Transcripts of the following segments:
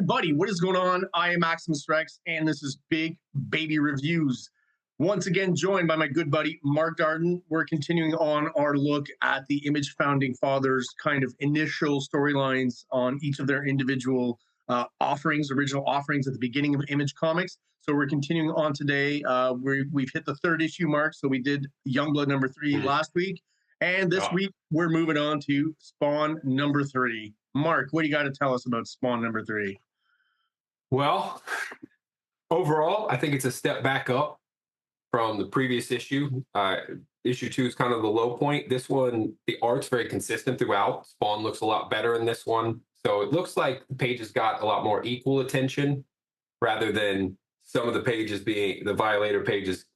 everybody, what is going on? I am Maximus Rex, and this is Big Baby Reviews. Once again, joined by my good buddy, Mark Darden. We're continuing on our look at the Image Founding Fathers kind of initial storylines on each of their individual original offerings at the beginning of Image Comics. So we're continuing on today. We've hit the 3rd issue mark, so we did Youngblood number 3 last week. And this week, we're moving on to Spawn number 3. Mark, what do you got to tell us about Spawn number 3? Well, overall, I think it's a step back up from the previous issue. Issue 2 is kind of the low point. This one, the art's very consistent throughout. Spawn looks a lot better in this one. So it looks like the pages got a lot more equal attention rather than some of the pages being, the Violator pages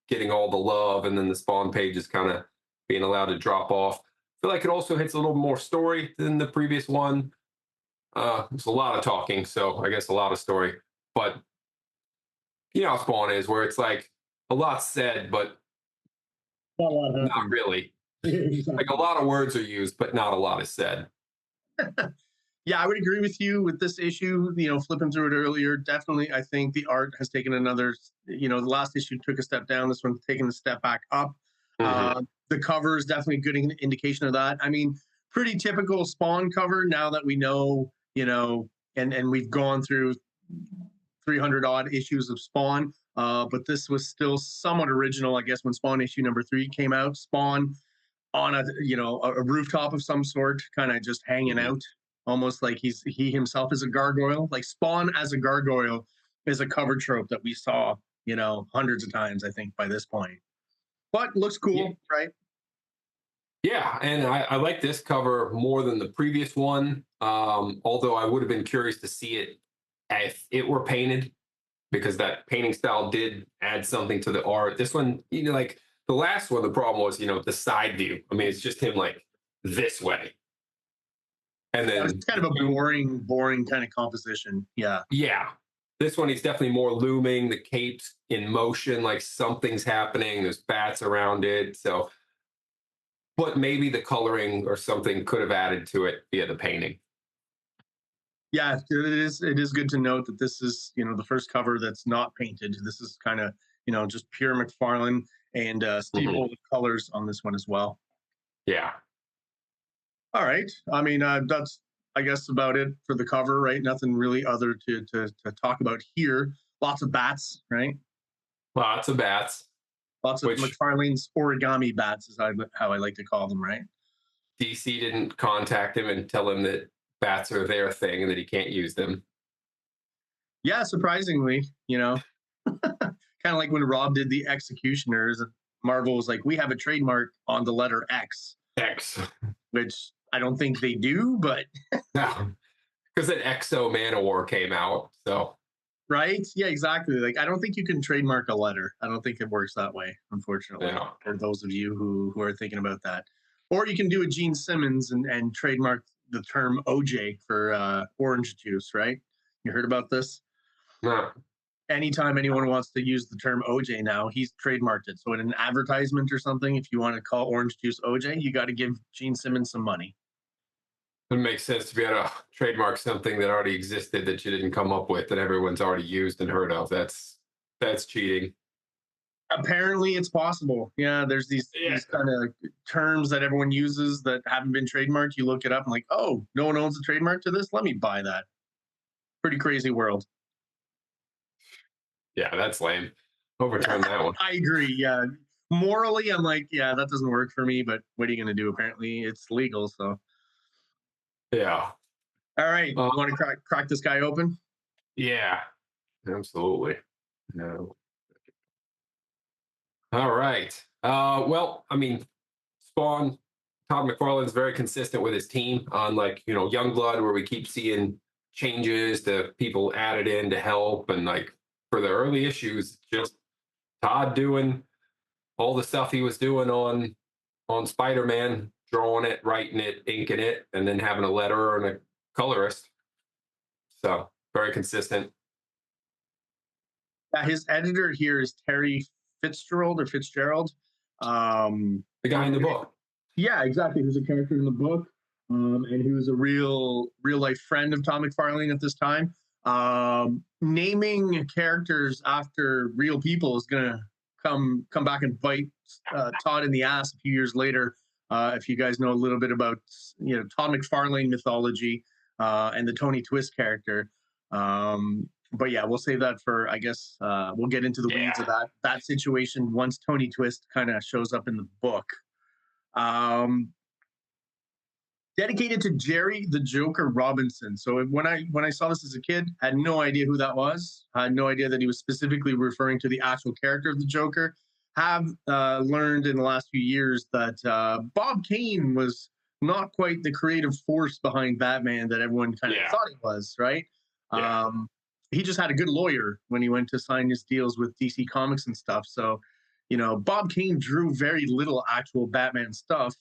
getting all the love and then the Spawn pages kind of being allowed to drop off. I feel like it also hits a little more story than the previous one. There's a lot of talking, so I guess a lot of story. But you know how Spawn is, where it's like a lot said, but not really. Like a lot of words are used, but not a lot is said. Yeah, I would agree with you with this issue. You know, flipping through it earlier, definitely, I think the art has taken another. You know, the last issue took a step down. This one's taking a step back up. The cover is definitely a good indication of that. I mean, pretty typical Spawn cover now that we know, you know, and we've gone through 300 odd issues of Spawn. But this was still somewhat original, I guess, when Spawn issue number 3 came out. Spawn on a rooftop of some sort, kind of just hanging out, almost like he himself is a gargoyle. Like Spawn as a gargoyle is a cover trope that we saw, you know, hundreds of times, I think, by this point. But looks cool, right? Yeah, and I like this cover more than the previous one, although I would have been curious to see it if it were painted, because that painting style did add something to the art. This one, you know, like the last one, the problem was, you know, the side view. I mean, it's just him like this way. And then it's kind of a boring kind of composition. Yeah. Yeah. This one, he's definitely more looming. The cape's in motion, like something's happening. There's bats around it. So, but maybe the coloring or something could have added to it via the painting. Yeah, it is good to note that this is, you know, the first cover that's not painted. This is kind of, you know, just pure McFarlane and Steve Olive colors on this one as well. Yeah. All right. I mean, that's, I guess, about it for the cover, right? Nothing really other to talk about here. Lots of bats, right? Lots of bats. Lots of McFarlane's origami bats is how I like to call them, right? DC didn't contact him and tell him that bats are their thing and that he can't use them. Yeah, surprisingly, you know, kind of like when Rob did the Executioners, Marvel was like, we have a trademark on the letter X. X. Which I don't think they do, but no, because an Exo Man-O-War came out, so right, yeah, exactly. Like I don't think you can trademark a letter. I don't think it works that way, unfortunately. No. For those of you who are thinking about that, or you can do a Gene Simmons and trademark the term OJ for orange juice, right? You heard about this? No. Anytime anyone wants to use the term OJ now, he's trademarked it. So in an advertisement or something, if you want to call orange juice OJ, you got to give Gene Simmons some money. It makes sense to be able to trademark something that already existed that you didn't come up with that everyone's already used and heard of. That's cheating. Apparently it's possible. Yeah, there's these kind of terms that everyone uses that haven't been trademarked. You look it up and like, oh, no one owns a trademark to this? Let me buy that. Pretty crazy world. Yeah, that's lame. Overturn that one. I agree, yeah. Morally, I'm like, yeah, that doesn't work for me, but what are you going to do? Apparently it's legal, so. Yeah. All right. Want to crack this guy open? Yeah, absolutely. No. All right. Well, I mean, Spawn, Todd McFarlane's very consistent with his team on, like, you know, Youngblood, where we keep seeing changes to people added in to help. And like for the early issues, just Todd doing all the stuff he was doing on Spider-Man, drawing it, writing it, inking it, and then having a letterer and a colorist. So very consistent. His editor here is Terry Fitzgerald. The guy in the book. Yeah, exactly. Who's a character in the book, and who was a real life friend of Tom McFarlane at this time. Naming characters after real people is gonna come back and bite Todd in the ass a few years later. If you guys know a little bit about Todd McFarlane mythology and the Tony Twist character. But yeah, we'll save that for, I guess, we'll get into the weeds of that situation once Tony Twist kind of shows up in the book. Dedicated to Jerry the Joker Robinson. So when I saw this as a kid, I had no idea who that was. I had no idea that he was specifically referring to the actual character of the Joker. Have learned in the last few years that Bob Kane was not quite the creative force behind Batman that everyone kind of thought it was, right? Yeah. He just had a good lawyer when he went to sign his deals with DC Comics and stuff. So, Bob Kane drew very little actual Batman stuff.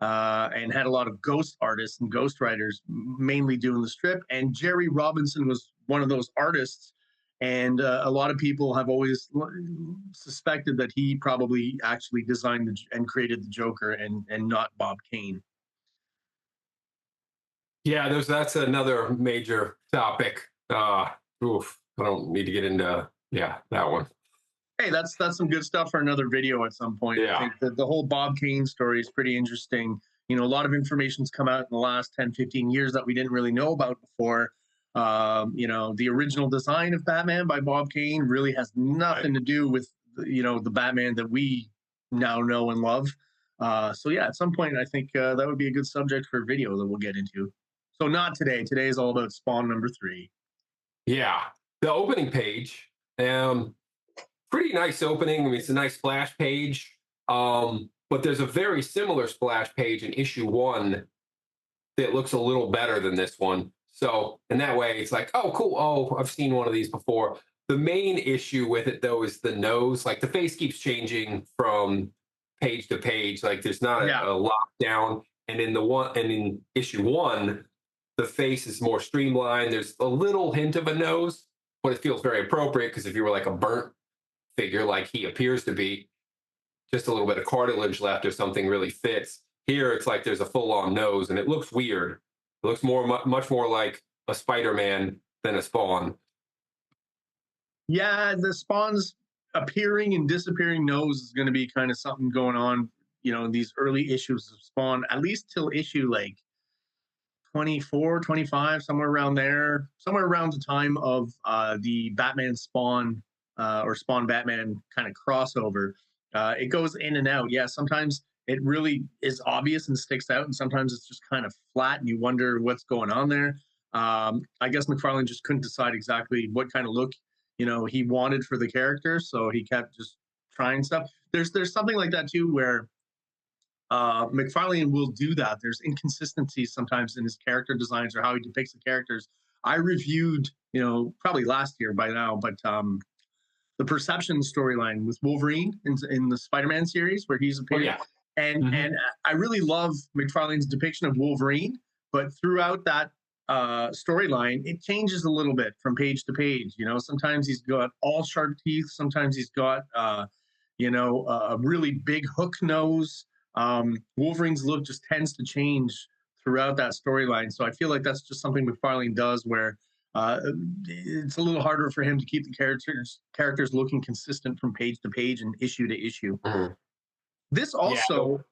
And had a lot of ghost artists and ghost writers mainly doing the strip. And Jerry Robinson was one of those artists. And a lot of people have always suspected that he probably actually designed and created the Joker and not Bob Kane. Yeah, that's another major topic. I don't need to get into that one. Hey, that's some good stuff for another video at some point. Yeah. I think that the whole Bob Kane story is pretty interesting. A lot of information's come out in the last 10, 15 years that we didn't really know about before. The original design of Batman by Bob Kane really has nothing to do with, the Batman that we now know and love. So yeah, at some point, I think that would be a good subject for a video that we'll get into. So not today. Today is all about Spawn #3. Yeah. The opening page, pretty nice opening. I mean, it's a nice splash page. But there's a very similar splash page in issue 1 that looks a little better than this one. So in that way, it's like, oh, cool. Oh, I've seen one of these before. The main issue with it, though, is the nose. Like, the face keeps changing from page to page. Like, there's not a lockdown. And in issue 1, the face is more streamlined. There's a little hint of a nose, but it feels very appropriate because if you were like a burnt figure like he appears to be, just a little bit of cartilage left or something really fits. Here, it's like there's a full-on nose, and it looks weird. It looks much more like a Spider-Man than a Spawn. Yeah, the Spawn's appearing and disappearing nose is going to be kind of something going on, in these early issues of Spawn, at least till issue like 24, 25, somewhere around there, somewhere around the time of the Batman Spawn or Spawn Batman kind of crossover. It goes in and out. Yeah, sometimes it really is obvious and sticks out, and sometimes it's just kind of flat, and you wonder what's going on there. I guess McFarlane just couldn't decide exactly what kind of look he wanted for the character, so he kept just trying stuff. There's something like that too, where McFarlane will do that. There's inconsistencies sometimes in his character designs or how he depicts the characters. I reviewed, probably last year by now, but the Perception storyline with Wolverine in the Spider-Man series where he's appeared. Oh, yeah. And I really love McFarlane's depiction of Wolverine, but throughout that storyline, it changes a little bit from page to page. Sometimes he's got all sharp teeth. Sometimes he's got, a really big hook nose. Wolverine's look just tends to change throughout that storyline. So I feel like that's just something McFarlane does where it's a little harder for him to keep the characters looking consistent from page to page and issue to issue. This also,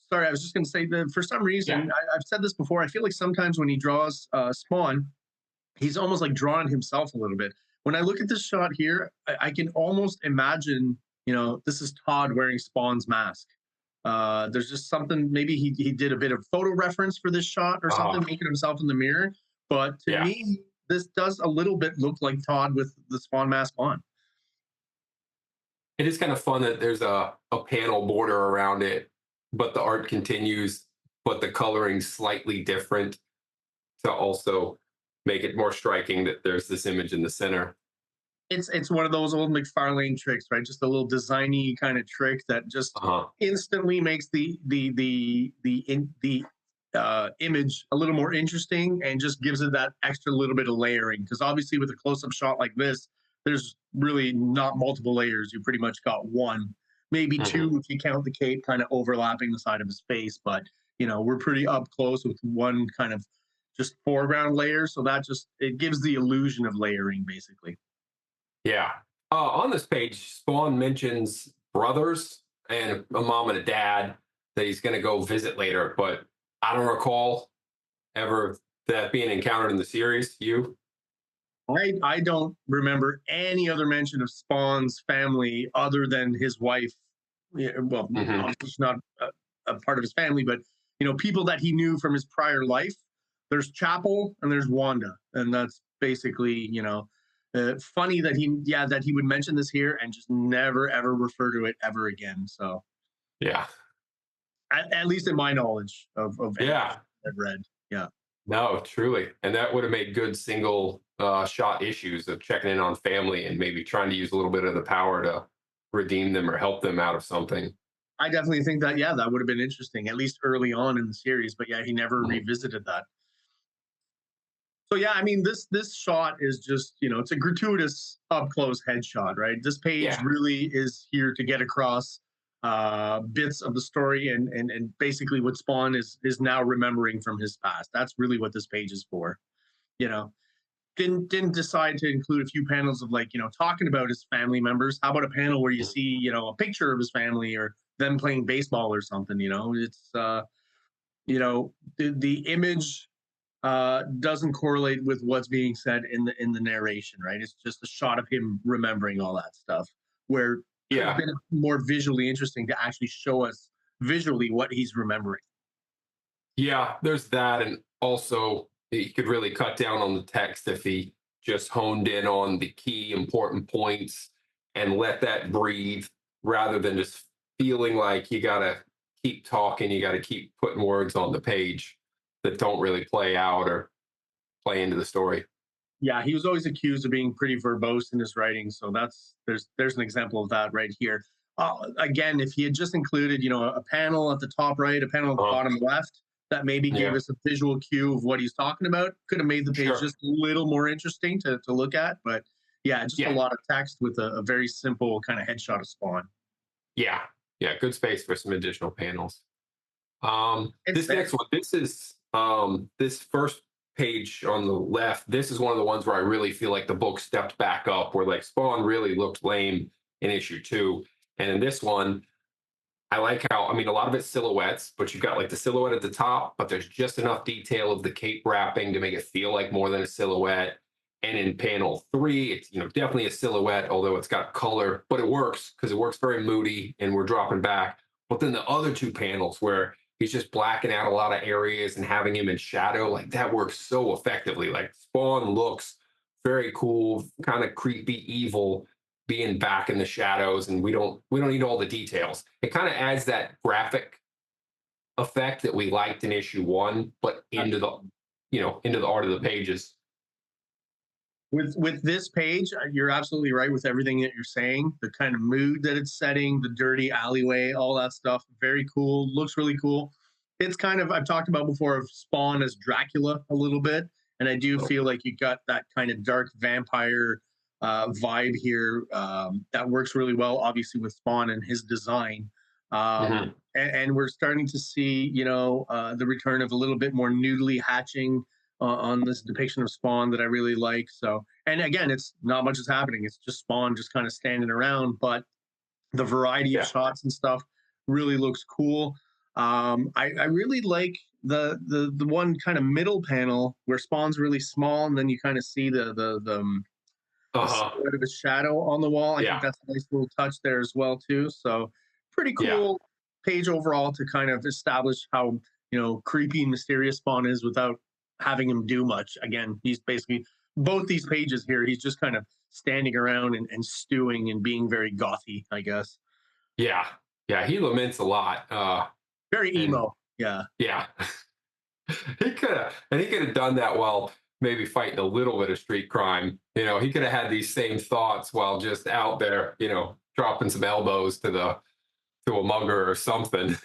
sorry, I was just going to say that for some reason, I've said this before, I feel like sometimes when he draws Spawn, he's almost like drawing himself a little bit. When I look at this shot here, I can almost imagine, this is Todd wearing Spawn's mask. There's just something, maybe he did a bit of photo reference for this shot or something, making himself in the mirror. But to me, this does a little bit look like Todd with the Spawn mask on. It is kind of fun that there's a panel border around it, but the art continues, but the coloring's slightly different to also make it more striking that there's this image in the center. It's one of those old McFarlane tricks, right? Just a little designy kind of trick that just instantly makes the image a little more interesting and just gives it that extra little bit of layering. Because obviously with a close-up shot like this, there's really not multiple layers. You pretty much got one, maybe two if you count the cape kind of overlapping the side of his face. But we're pretty up close with one kind of just foreground layers. So that just, it gives the illusion of layering, basically. Yeah. On this page, Spawn mentions brothers and a mom and a dad that he's going to go visit later, but I don't recall ever that being encountered in the series. You? I don't remember any other mention of Spawn's family other than his wife. Yeah, well, obviously she's not a part of his family, but people that he knew from his prior life. There's Chapel and there's Wanda, and that's basically funny that he would mention this here and just never ever refer to it ever again. So yeah, at least in my knowledge of yeah, I've read, yeah. no, truly, and that would have made good single shot issues of checking in on family and maybe trying to use a little bit of the power to redeem them or help them out of something. I definitely think that, yeah, that would have been interesting, at least early on in the series. But yeah, he never revisited that. So yeah, I mean, this shot is just, it's a gratuitous up close headshot, right? This page really is here to get across bits of the story and basically what Spawn is now remembering from his past. That's really what this page is for. Didn't decide to include a few panels of talking about his family members. How about a panel where you see a picture of his family or them playing baseball or something? It's the image doesn't correlate with what's being said in the narration, right? It's just a shot of him remembering all that stuff, where it's been more visually interesting to actually show us visually what he's remembering. Yeah, there's that, and also he could really cut down on the text if he just honed in on the key important points and let that breathe rather than just feeling like you gotta keep talking, you gotta keep putting words on the page that don't really play out or play into the story. Yeah, he was always accused of being pretty verbose in his writing, so there's an example of that right here. Again, if he had just included, a panel at the top right, a panel at the bottom left, that maybe gave us a visual cue of what he's talking about, could have made the page just a little more interesting to look at. But yeah, just a lot of text with a very simple kind of headshot of Spawn. Yeah, good space for some additional panels. This next one, this is this first page on the left. This is one of the ones where I really feel like the book stepped back up, where Spawn really looked lame in issue 2, and in this one, I like how, I mean, a lot of it's silhouettes, but you've got the silhouette at the top, but there's just enough detail of the cape wrapping to make it feel like more than a silhouette. And in panel 3, it's definitely a silhouette, although it's got color, but it works because it works very moody and we're dropping back. But then the other 2 panels where he's just blacking out a lot of areas and having him in shadow, that works so effectively. Spawn looks very cool, kind of creepy, evil, being back in the shadows, and we don't need all the details. It kind of adds that graphic effect that we liked in issue 1, but into the into the art of the pages. With this page, you're absolutely right with everything that you're saying. The kind of mood that it's setting, the dirty alleyway, all that stuff, very cool. Looks really cool. It's kind of, I've talked about before, of Spawn as Dracula a little bit, and I do feel like you got that kind of dark vampire vibe here that works really well, obviously, with Spawn and his design. And we're starting to see, the return of a little bit more noodly hatching on this depiction of Spawn that I really like. So, and again, it's not much is happening. It's just Spawn just kind of standing around, but the variety of shots and stuff really looks cool. I really like the one kind of middle panel where Spawn's really small, and then you kind of see the silhouette of a shadow on the wall. I think that's a nice little touch there as well too. So pretty cool page overall to kind of establish how creepy and mysterious Spawn is without having him do much. Again, he's basically, both these pages here, he's just kind of standing around and stewing and being very gothy, I guess. Yeah, he laments a lot. Very emo. Yeah. he could have done that while maybe fighting a little bit of street crime. He could have had these same thoughts while just out there, dropping some elbows to a mugger or something.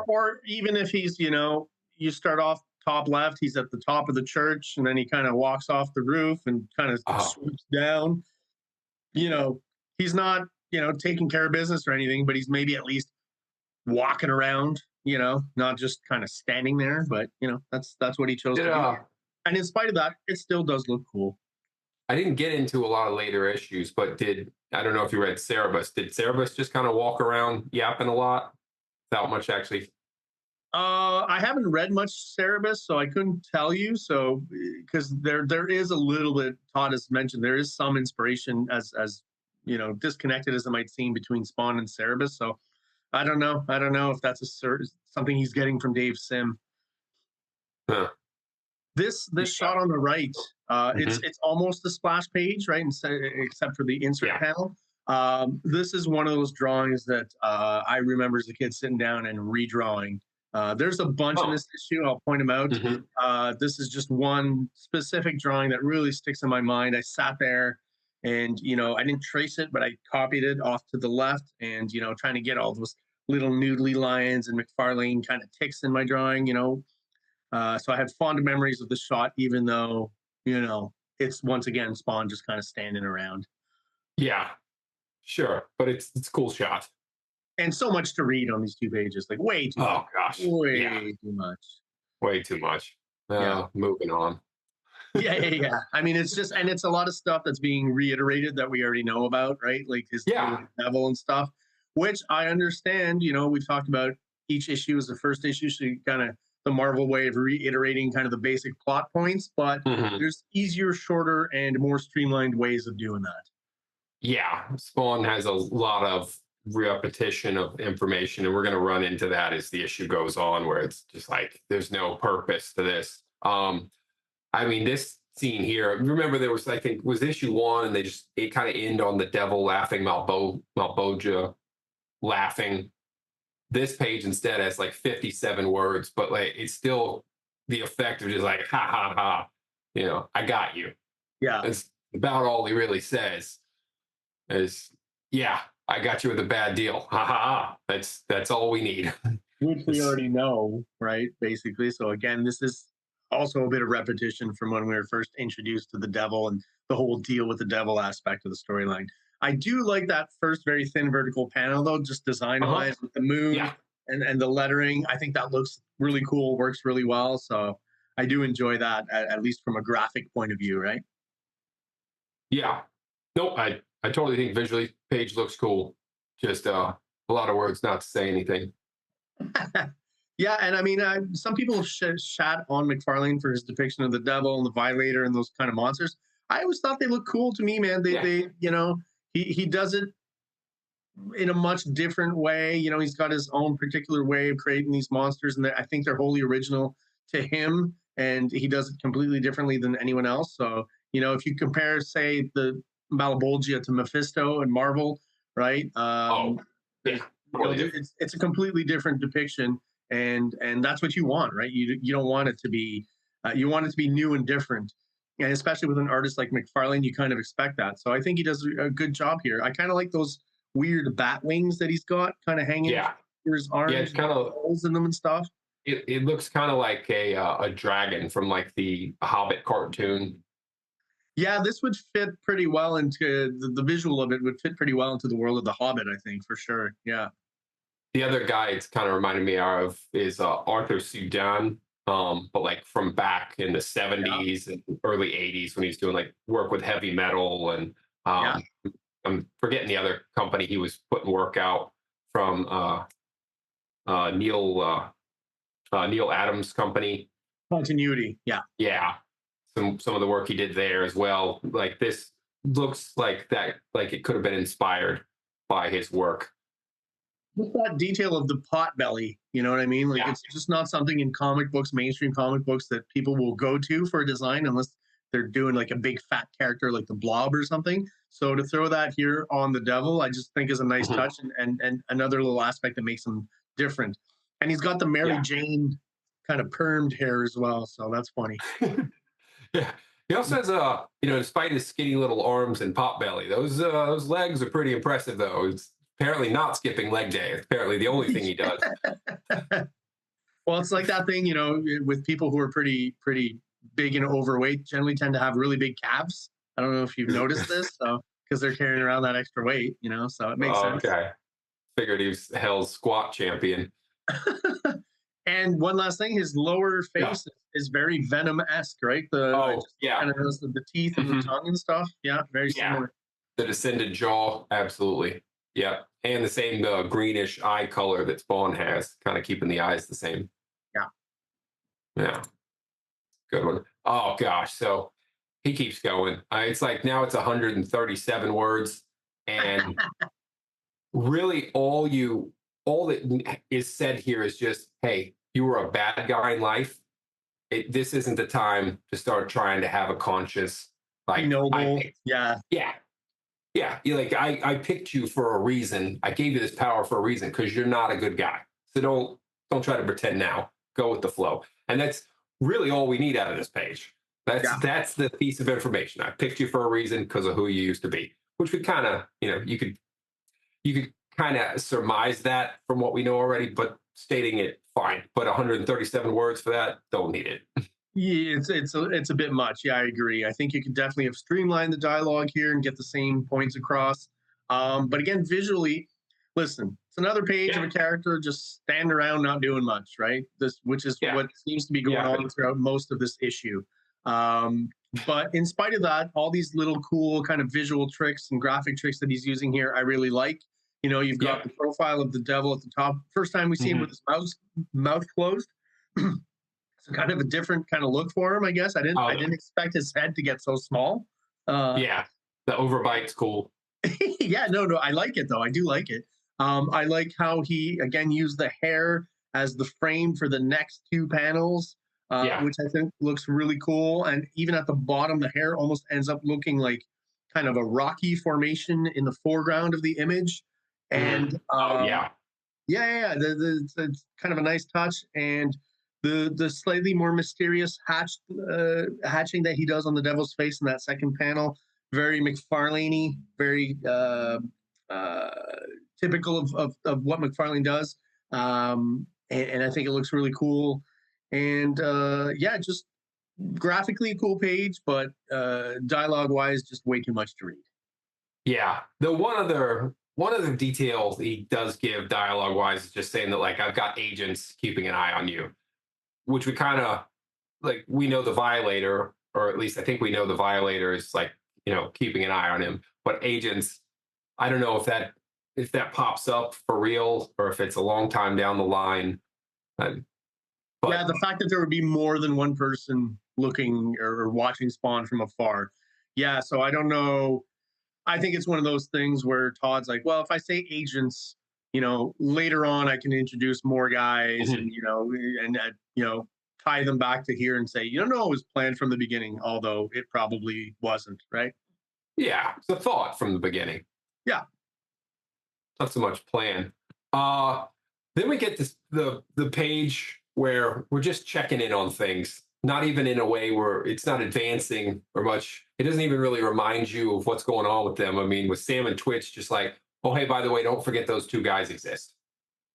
Or even if he's, you start off top left, he's at the top of the church, and then he kind of walks off the roof and kind of swoops down. He's not, taking care of business or anything, but he's maybe at least walking around, not just kind of standing there. But that's what he chose to do. And in spite of that, it still does look cool. I didn't get into a lot of later issues, but I don't know if you read Cerebus. Did Cerebus just kind of walk around yapping a lot without much actually? I haven't read much Cerebus, so I couldn't tell you. So because there is a little bit, Todd has mentioned, there is some inspiration as disconnected as it might seem between Spawn and Cerebus. So I don't know. I don't know if that's something he's getting from Dave Sim. Huh. This shot on the right, it's almost a splash page, right? Except for the insert panel. This is one of those drawings that I remember as a kid sitting down and redrawing. There's a bunch in this issue. I'll point them out. This is just one specific drawing that really sticks in my mind. I sat there and, I didn't trace it, but I copied it off to the left and, trying to get all those little noodly lions and McFarlane kind of ticks in my drawing, so I have fond memories of the shot, even though, it's once again Spawn just kind of standing around. Yeah, sure. But it's a cool shot. And so much to read on these 2 pages, like way too much. Gosh. Way too much. Way too much. Moving on. Yeah. I mean, it's a lot of stuff that's being reiterated that we already know about, right? Like his devil and stuff, which I understand, we've talked about each issue as the first issue, so you kind of the Marvel way of reiterating kind of the basic plot points, but there's easier, shorter, and more streamlined ways of doing that. Yeah, Spawn has a lot of repetition of information, and we're going to run into that as the issue goes on, where it's just like there's no purpose to this. I mean, this scene here, remember there was, I think, was issue 1, and it kind of end on the devil laughing, Malboja laughing. This page instead has like 57 words, but like it's still the effect of just like ha ha ha, I got you. Yeah, it's about all he really says is, I got you with a bad deal, ha ha ha. That's all we need. Which we already know, right? Basically. So again, this is also a bit of repetition from when we were first introduced to the devil and the whole deal with the devil aspect of the storyline. I do like that first very thin vertical panel, though, just design-wise with the moon and the lettering. I think that looks really cool, works really well. So I do enjoy that, at least from a graphic point of view, right? Yeah. Nope, I totally think visually page looks cool. Just a lot of words not to say anything. Yeah, and I mean, some people have shat on McFarlane for his depiction of the devil and the Violator and those kind of monsters. I always thought they looked cool to me, man. They he does it in a much different way. He's got his own particular way of creating these monsters, and I think they're wholly original to him, and he does it completely differently than anyone else. So, if you compare, say, the Malabolgia to Mephisto and Marvel, right? It's a completely different depiction, and that's what you want, right? You don't want it to be, you want it to be new and different. And especially with an artist like McFarlane, you kind of expect that. So I think he does a good job here. I kind of like those weird bat wings that he's got kind of hanging through his arms. Yeah, it's kind of holes in them and stuff. It looks kind of like a dragon from like the Hobbit cartoon. Yeah, this would fit pretty well into the visual of it would fit pretty well into the world of the Hobbit, I think, for sure. Yeah. The other guy it's kind of reminded me of is Arthur Sudan. But like from back in the 70s and early 80s when he's doing like work with heavy metal and I'm forgetting the other company he was putting work out from Neil Adams' company. Continuity, yeah. Some of the work he did there as well. Like this looks like that, like it could have been inspired by his work. Just that detail of the pot belly, you know what I mean? Like it's just not something in comic books, mainstream comic books, that people will go to for a design unless they're doing like a big fat character like the Blob or something. So to throw that here on the devil, I just think is a nice touch and another little aspect that makes him different. And he's got the Mary Jane kind of permed hair as well, so that's funny. Yeah. He also has despite his skinny little arms and pot belly, those legs are pretty impressive though. It's apparently not skipping leg day. It's apparently the only thing he does. Well, it's like that thing, with people who are pretty big and overweight generally tend to have really big calves. I don't know if you've noticed this, so because they're carrying around that extra weight, so it makes sense. Okay. Figured he was hell's squat champion. And one last thing, his lower Yeah. face is very Venom-esque, right? Oh, Just yeah. kind of has the teeth and the Mhm. tongue and stuff. Yeah, very Yeah. similar. The descended jaw, absolutely. Yeah. And the same greenish eye color that Spawn has, kind of keeping the eyes the same. Yeah. Yeah. Good one. Oh gosh. So he keeps going. It's like now it's 137 words. And really all that is said here is just, hey, you were a bad guy in life. This isn't the time to start trying to have a conscious, Be like, noble. Yeah. yeah, yeah. You like, I picked you for a reason. I gave you this power for a reason because you're not a good guy. So don't try to pretend now. Go with the flow. And that's really all we need out of this page. Yeah. That's the piece of information. I picked you for a reason because of who you used to be, which we kind of, you could kind of surmise that from what we know already, but stating it, fine. But 137 words for that, don't need it. Yeah, it's a bit much. Yeah, I agree. I think you could definitely have streamlined the dialogue here and get the same points across. But again, visually, listen, it's another page of Yeah. a character just standing around not doing much, right? Which is Yeah. what seems to be going on throughout most of this issue. Um, but in spite of that, all these little cool kind of visual tricks and graphic tricks that he's using here, I really like. You've got the profile of the devil at the top. First time we see him with his mouth closed. So kind of a different kind of look for him, I guess. I didn't expect his head to get so small. Yeah. The overbite's cool. Yeah, no, I like it though. I do like it. I like how he again used the hair as the frame for the next two panels, which I think looks really cool. And even at the bottom, the hair almost ends up looking like kind of a rocky formation in the foreground of the image. And Yeah. yeah. It's kind of a nice touch, and the slightly more mysterious hatching that he does on the devil's face in that second panel, very McFarlane-y, very typical of what McFarlane does, and I think it looks really cool. And yeah, just graphically a cool page, but dialogue wise, just way too much to read. Yeah. The one other detail he does give dialogue wise is just saying that, like, I've got agents keeping an eye on you, which we kind of, like, we know the violator, or at least I think we know the violator is, like, keeping an eye on him. But agents, I don't know if that pops up for real or if it's a long time down the line. But Yeah, the fact that there would be more than one person looking or watching Spawn from afar. Yeah, so I don't know. I think it's one of those things where Todd's like, well, if I say agents, later on I can introduce more guys and, tie them back to here and say, no, it was planned from the beginning, although it probably wasn't, right? yeah, it's a thought from the beginning. Yeah. Not so much plan. Uh then we get the page where we're just checking in on things, not even in a way where it's not advancing or much. It doesn't even really remind you of what's going on with them. I mean, with Sam and Twitch, just like, oh hey, by the way, don't forget those two guys exist.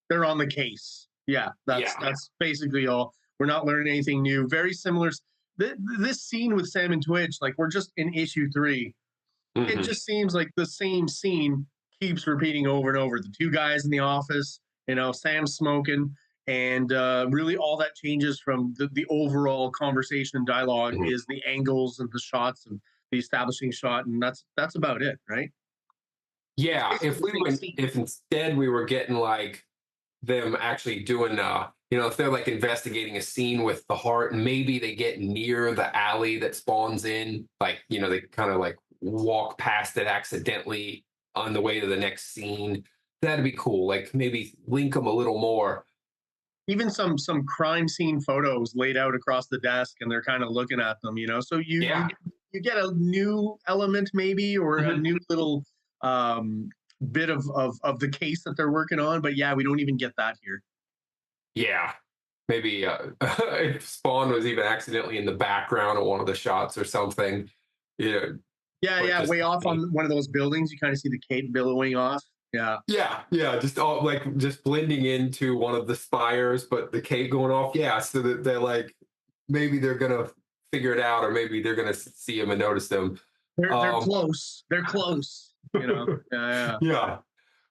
They're on the case. Yeah, that's basically all. We're not learning anything new. Very similar. This scene with Sam and Twitch, like we're just in issue 3. It just seems like the same scene keeps repeating over and over. The two guys in the office, Sam smoking, and really all that changes from the overall conversation and dialogue is the angles and the shots and the establishing shot, and that's about it, right? Yeah, if instead we were getting like them actually doing if they're like investigating a scene with the heart and maybe they get near the alley that spawns in, like, they kind of like walk past it accidentally on the way to the next scene. That'd be cool. Like maybe link them a little more. Even some crime scene photos laid out across the desk, and they're kind of looking at them, so you get a new element maybe, or a new little bit of the case that they're working on. But yeah, we don't even get that here. Yeah, maybe if Spawn was even accidentally in the background of one of the shots or something. Yeah, way off on one of those buildings, you kind of see the cape billowing off. Yeah, just all like just blending into one of the spires, but the cape going off. Yeah, so that they're like, maybe they're gonna figure it out, or maybe they're gonna see him and notice them. They're close. They're close. Yeah. Yeah.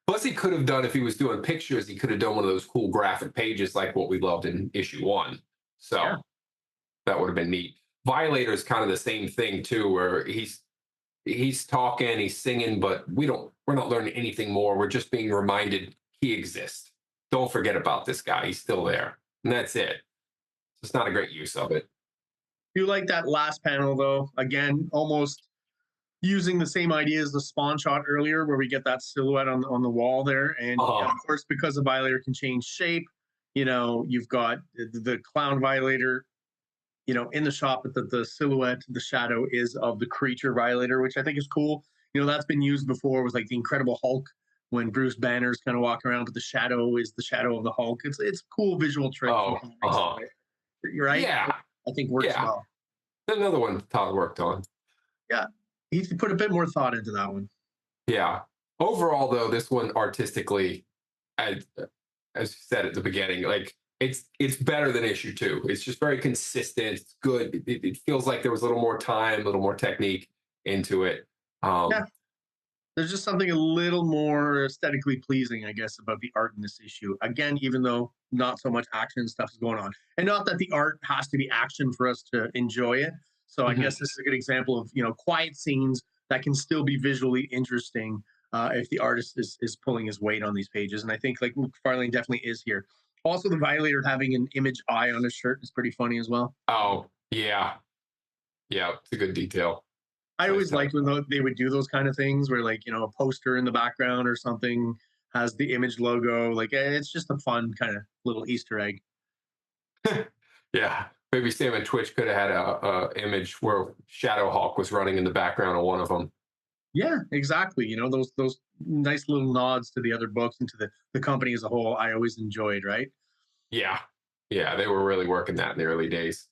Plus, he could have done, if he was doing pictures, he could have done one of those cool graphic pages like what we loved in issue 1. So Yeah. that would have been neat. Violator is kind of the same thing too, where he's talking, he's singing, but we're not learning anything more. We're just being reminded he exists. Don't forget about this guy. He's still there. And that's it. It's not a great use of it. You like that last panel though? Again, almost using the same idea as the spawn shot earlier, where we get that silhouette on the wall there. And of course, because the Violator can change shape, you've got the clown Violator, in the shot, but the silhouette, the shadow is of the creature Violator, which I think is cool. That's been used before with like the Incredible Hulk, when Bruce Banner's kind of walking around, but the shadow is the shadow of the Hulk. It's a cool visual trick. You're right. Yeah. I think works well. Another one Todd worked on. Yeah. He put a bit more thought into that one. Yeah. Overall, though, this one artistically, as you said at the beginning, like it's better than issue 2. It's just very consistent. It's good. It feels like there was a little more time, a little more technique into it. Yeah. There's just something a little more aesthetically pleasing, I guess, about the art in this issue. Again, even though not so much action stuff is going on. And not that the art has to be action for us to enjoy it. So I guess this is a good example of, quiet scenes that can still be visually interesting if the artist is pulling his weight on these pages. And I think like McFarlane definitely is here. Also, the Violator having an image eye on his shirt is pretty funny as well. Oh, yeah. Yeah, it's a good detail. I always liked when they would do those kind of things where, like, a poster in the background or something has the image logo. Like, it's just a fun kind of little Easter egg. Yeah. Maybe Sam and Twitch could have had a image where Shadow Hawk was running in the background of one of them. Yeah, exactly. Those nice little nods to the other books and to the company as a whole, I always enjoyed, right? Yeah. Yeah, they were really working that in the early days.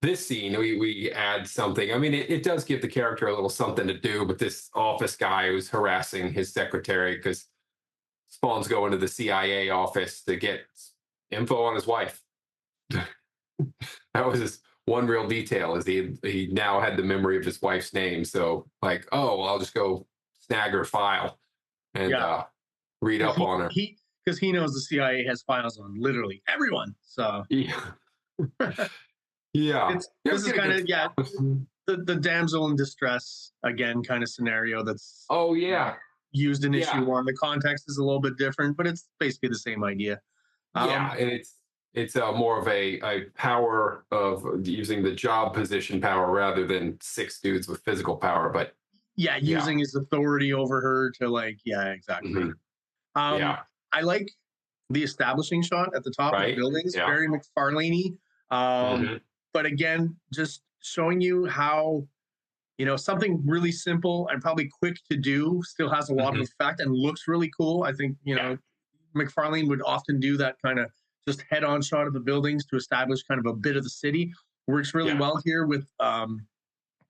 This scene, we add something. I mean, it does give the character a little something to do, but this office guy who's harassing his secretary because Spawn's going to the CIA office to get info on his wife. That was his one real detail, is he now had the memory of his wife's name. So like, oh, well, I'll just go snag her file and read up on her. Because he knows the CIA has files on literally everyone. So yeah. Yeah. This is kind of the damsel in distress again kind of scenario that's used in issue 1. The context is a little bit different, but it's basically the same idea. And it's more of a power of using the job position power rather than 6 dudes with physical power. But using his authority over her to exactly. I like the establishing shot at the top of the buildings, very McFarlane-y. But again, just showing you how, something really simple and probably quick to do still has a lot of effect and looks really cool. I think, McFarlane would often do that kind of just head-on shot of the buildings to establish kind of a bit of the city. Works really well here with kind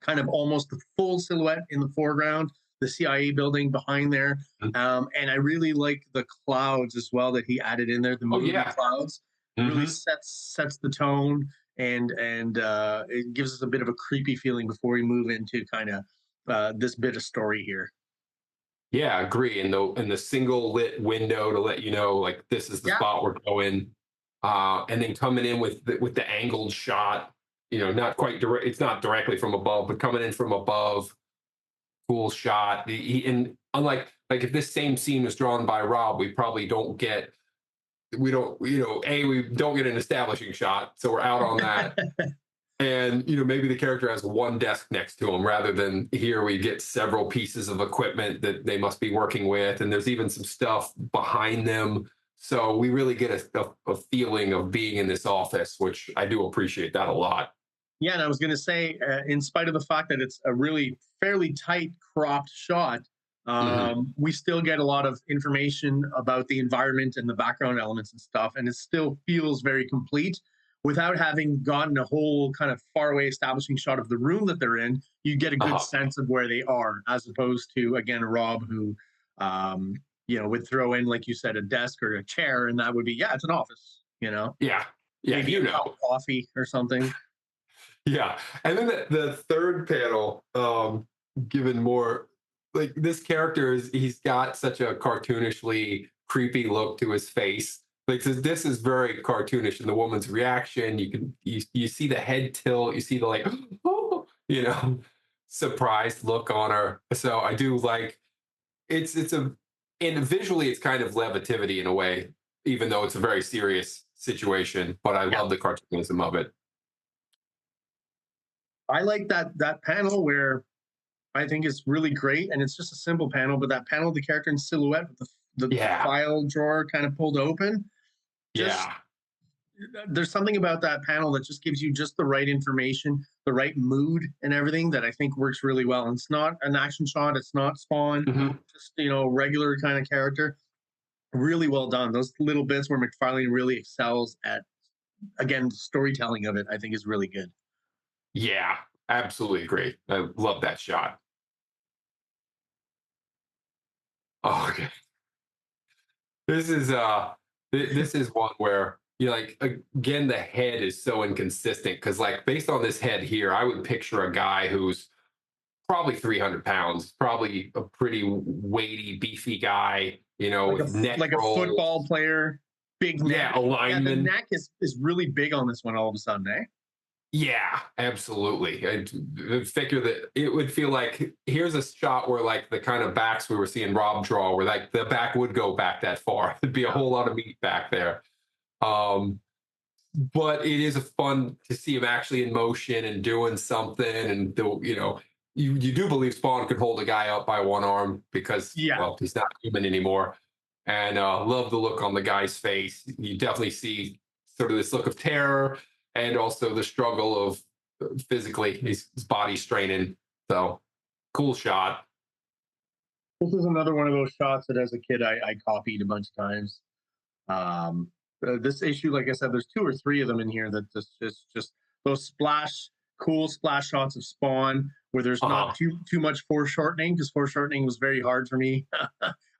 of almost the full silhouette in the foreground, the CIA building behind there. And I really like the clouds as well that he added in there, the moving clouds. Really sets the tone. And it gives us a bit of a creepy feeling before we move into kind of this bit of story here. Yeah, agree. And the single lit window to let you know, like, this is the spot we're going. And then coming in with the angled shot, not quite direct. It's not directly from above, but coming in from above. Cool shot. And unlike, like, if this same scene was drawn by Rob, we probably don't get. We don't get an establishing shot, so we're out on that. And maybe the character has one desk next to him, rather than here we get several pieces of equipment that they must be working with, and there's even some stuff behind them. So we really get a feeling of being in this office, which I do appreciate that a lot. Yeah, and I was going to say, in spite of the fact that it's a really fairly tight cropped shot, we still get a lot of information about the environment and the background elements and stuff, and it still feels very complete without having gotten a whole kind of faraway establishing shot of the room that they're in. You get a good sense of where they are, as opposed to, again, Rob, who would throw in, like you said, a desk or a chair, and that would be it's an office. Maybe a cup of coffee or something. Yeah, and then the third panel, given more like this character he's got such a cartoonishly creepy look to his face. Like this is very cartoonish, and the woman's reaction, you see the head tilt, you see the like, oh, surprised look on her. So I do like it's a and visually it's kind of levitativity in a way, even though it's a very serious situation. But I Yeah. love the cartoonism of it. I like that panel where I think is really great, and it's just a simple panel, but that panel of the character in silhouette with the Yeah. file drawer kind of pulled open, just Yeah. there's something about that panel that just gives you just the right information, the right mood and everything that I think works really well. And it's not an action shot, it's not Spawn, Mhm. just regular kind of character. Really well done. Those little bits where McFarlane really excels at, again, the storytelling of it, I think is really good. Yeah, absolutely agree. I love that shot. Oh, okay. This is this is one where you like again the head is so inconsistent because like based on this head here, I would picture a guy who's probably 300 pounds, probably a pretty weighty, beefy guy, with neck Like a rolls. football player, big Yeah, neck. a Yeah, the lineman. neck is really big on this one all of a sudden, eh? Yeah, absolutely. I figure that it would feel like here's a shot where like the kind of backs we were seeing Rob draw, where like the back would go back that far. There'd be a Yeah. whole lot of meat back there. Um, but it is a fun to see him actually in motion and doing something. And you do believe Spawn could hold a guy up by one arm because Yeah. well, he's not human anymore. And love the look on the guy's face. You definitely see sort of this look of terror and also the struggle of physically his body straining. So cool shot. This is another one of those shots that as a kid I copied a bunch of times. This issue, like I said, there's two or three of them in here that just those cool splash shots of Spawn where there's not Uh-huh. too much foreshortening, because foreshortening was very hard for me.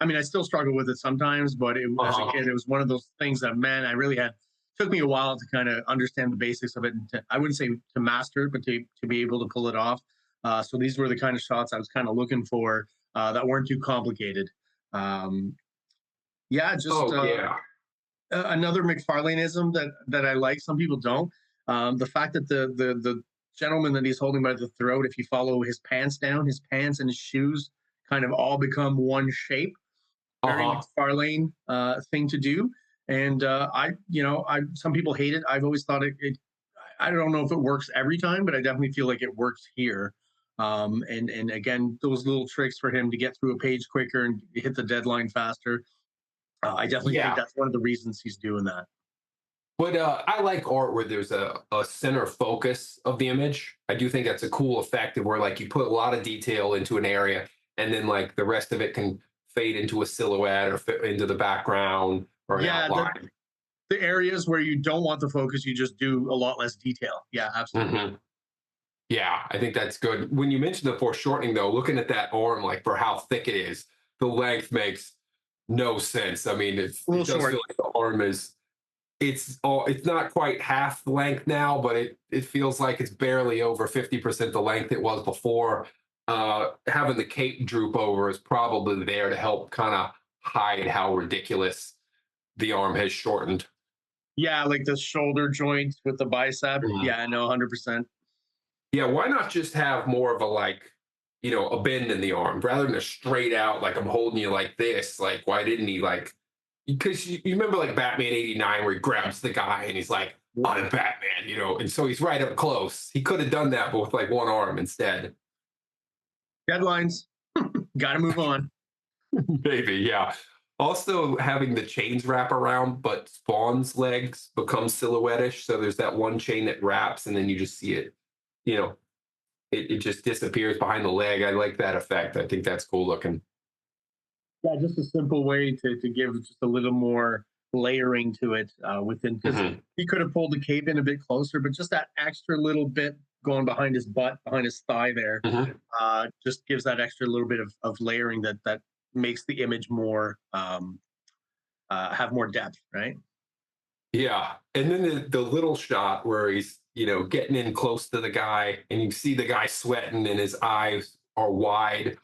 I mean, I still struggle with it sometimes, but as a Uh-huh. kid, it was one of those things that, man, I really had took me a while to kind of understand the basics of it, and I wouldn't say to master it, but to be able to pull it off. So these were the kind of shots I was kind of looking for that weren't too complicated. Um, yeah, just Oh yeah. another McFarlaneism that I like. Some people don't. The fact that the gentleman that he's holding by the throat, if you follow his pants down, his pants and his shoes kind of all become one shape. Very Uh-huh. McFarlane thing to do. And some people hate it. I've always thought I don't know if it works every time, but I definitely feel like it works here. And again, those little tricks for him to get through a page quicker and hit the deadline faster. I definitely think Yeah. that's one of the reasons he's doing that. But I like art where there's a center focus of the image. I do think that's a cool effect of where like you put a lot of detail into an area and then like the rest of it can fade into a silhouette or fit into the background or an Yeah, outline. the areas where you don't want the focus, you just do a lot less detail. Yeah, absolutely. Mhm. Yeah, I think that's good. When you mentioned the foreshortening, though, looking at that arm, like for how thick it is, the length makes no sense. I mean, A it little does short. feel like the arm is it's not quite half the length now, but it feels like it's barely over 50% the length it was before. Having the cape droop over is probably there to help kind of hide how ridiculous the arm has shortened. Yeah, like the shoulder joint with the bicep. Mhm. Yeah, no, 100%. Yeah, why not just have more of a like, a bend in the arm rather than a straight out, like I'm holding you like this? Like, why didn't he like, because you remember like Batman 89 where he grabs the guy and he's like, I'm Batman, and so he's right up close. He could have done that, but with like one arm instead. Deadlines. Got to move on. Maybe, yeah. Also, having the chains wrap around, but Spawn's legs become silhouette-ish. So there's that one chain that wraps, and then you just see it, you know, it just disappears behind the leg. I like that effect. I think that's cool looking. Yeah, just a simple way to give just a little more layering to it within, because Mhm. he could have pulled the cape in a bit closer, but just that extra little bit going behind his butt, behind his thigh there, Mhm. just gives that extra little bit of layering that makes the image more have more depth, right? Yeah. And then the little shot where he's, getting in close to the guy and you see the guy sweating and his eyes are wide.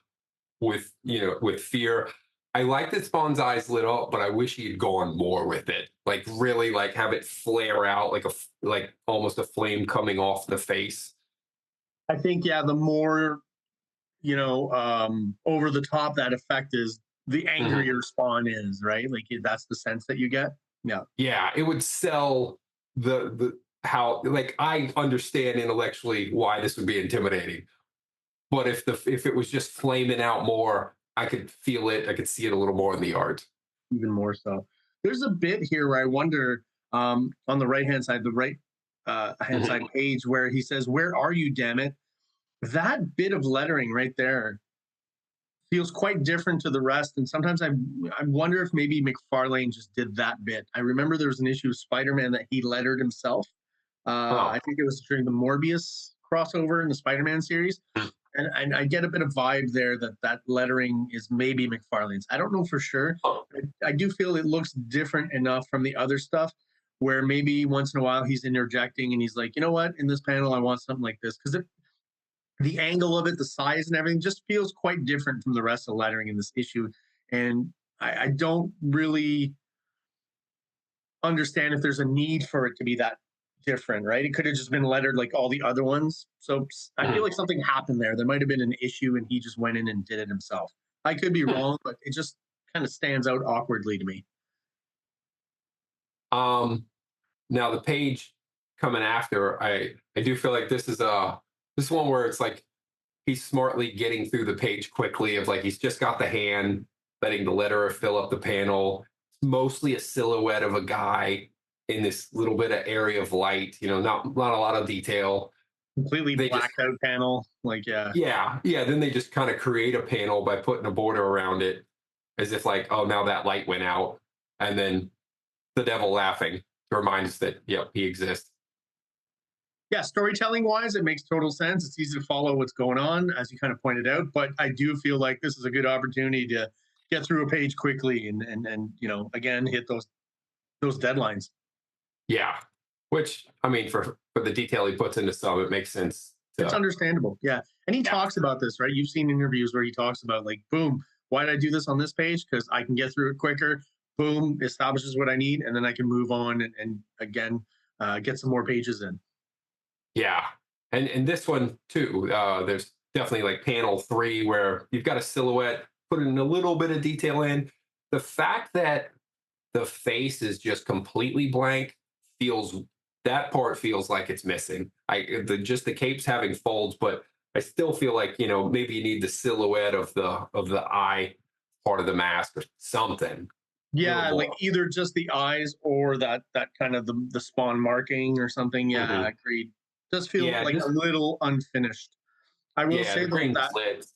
with fear. I like that Spawn's eyes lit up, but I wish he had gone more with it. Like really, like have it flare out like almost a flame coming off the face. I think, yeah, the more, over the top that effect is, the Mhm. angrier Spawn is, right? Like that's the sense that you get. Yeah. Yeah, it would sell the how, like, I understand intellectually why this would be intimidating, but if it was just flaming out more, I could feel it. I could see it a little more in the art. Even more so. There's a bit here where I wonder, on the right hand side, the right hand side Mhm. page, where he says, "Where are you, damn it?" That bit of lettering right there feels quite different to the rest. And sometimes I wonder if maybe McFarlane just did that bit. I remember there was an issue of Spider-Man that he lettered himself. I Oh. think it was during the Morbius crossover in the Spider-Man series. And I get a bit of vibe there that that lettering is maybe McFarlane's. I don't know for sure. Oh. I do feel it looks different enough from the other stuff where maybe once in a while he's interjecting and he's like, you know what, in this panel, I want something like this. Because the angle of it, the size and everything just feels quite different from the rest of the lettering in this issue. And I don't really understand if there's a need for it to be that different, right? It could have just been lettered like all the other ones. So I feel Mhm. like something happened there. There might have been an issue and he just went in and did it himself. I could be Hmm. wrong, but it just kind of stands out awkwardly to me. Um, Now the page coming after, I do feel like this one where it's like he's smartly getting through the page quickly, of like he's just got the hand letting the letterer fill up the panel. It's mostly a silhouette of a guy in this little bit of area of light, not a lot of detail. Completely They just blacked out panel. Like, yeah. Yeah, then they just kind of create a panel by putting a border around it, as if like, oh, now that light went out, and then the devil laughing to remind us that, yep, he exists. Yeah, storytelling wise, it makes total sense. It's easy to follow what's going on, as you kind of pointed out. But I do feel like this is a good opportunity to get through a page quickly and again hit those deadlines. Yeah, which I mean, for the detail he puts into some, it makes sense It's to. understandable. Yeah. And he Yeah. talks about this, right? You've seen interviews where he talks about, like, boom, why did I do this on this page? Because I can get through it quicker. Boom, establishes what I need, and then I can move on and again get some more pages in. Yeah, and this one too. There's definitely like panel 3 where you've got a silhouette, putting a little bit of detail in. The fact that the face is just completely blank feels that part feels like it's missing. Just the cape's having folds, but I still feel like, maybe you need the silhouette of the eye part of the mask or something. A little Yeah, like more. either just the eyes or that kind of the spawn marking or something. Yeah, Hmm. agreed. Does feel Yeah, like a just little unfinished. I will yeah, say the though green that slits.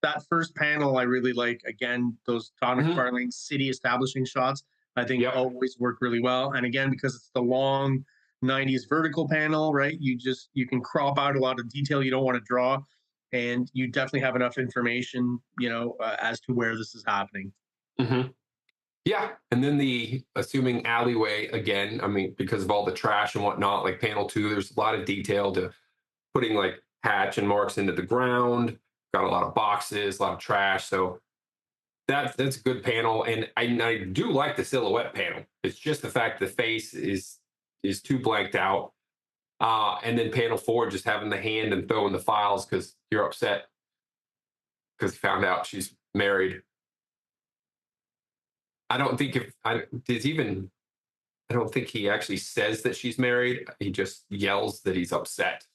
that first panel I really like. Again, those Todd Hmm. McFarlane city establishing shots, I think Yep. always work really well. And again, because it's the long 90s vertical panel, right? You can crop out a lot of detail you don't want to draw. And you definitely have enough information, as to where this is happening. Hmm. Yeah, and then the assuming alleyway again. I mean, because of all the trash and whatnot, like panel 2, there's a lot of detail to putting like hatch and marks into the ground. Got a lot of boxes, a lot of trash. So that's a good panel, and I do like the silhouette panel. It's just the fact the face is too blanked out. And then panel 4, just having the hand and throwing the files because you're upset because you found out she's married. I don't think if I did even I don't think he actually says that she's married. He just yells that he's upset.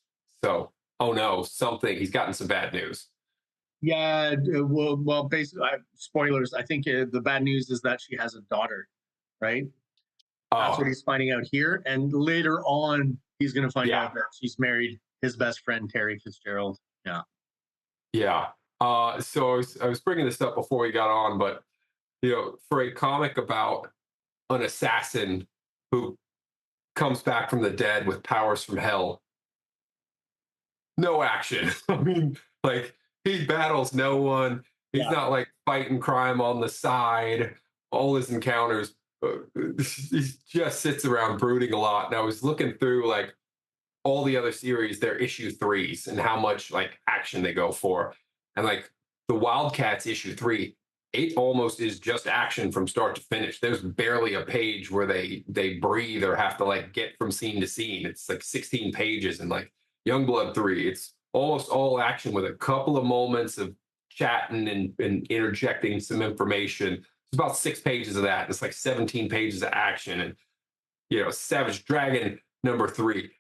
So, oh no, he's gotten some bad news. Yeah, well, basically, spoilers. I think the bad news is that she has a daughter, right? That's what Oh, he's finding out here. And later on, he's going to find yeah, out that she's married his best friend, Terry Fitzgerald. Yeah. yeah. So I was bringing this up before we got on, but for a comic about an assassin who comes back from the dead with powers from hell, no action. I mean, like he battles no one. He's Yeah. not like fighting crime on the side. All his encounters, he just sits around brooding a lot. And I was looking through like all the other series, their issue 3s and how much like action they go for, and like the Wildcats issue 3, it almost is just action from start to finish. There's barely a page where they breathe or have to like get from scene to scene. It's like 16 pages. And like Youngblood 3, it's almost all action with a couple of moments of chatting and interjecting some information. It's about 6 pages of that. It's like 17 pages of action. And, you know, Savage Dragon number 3.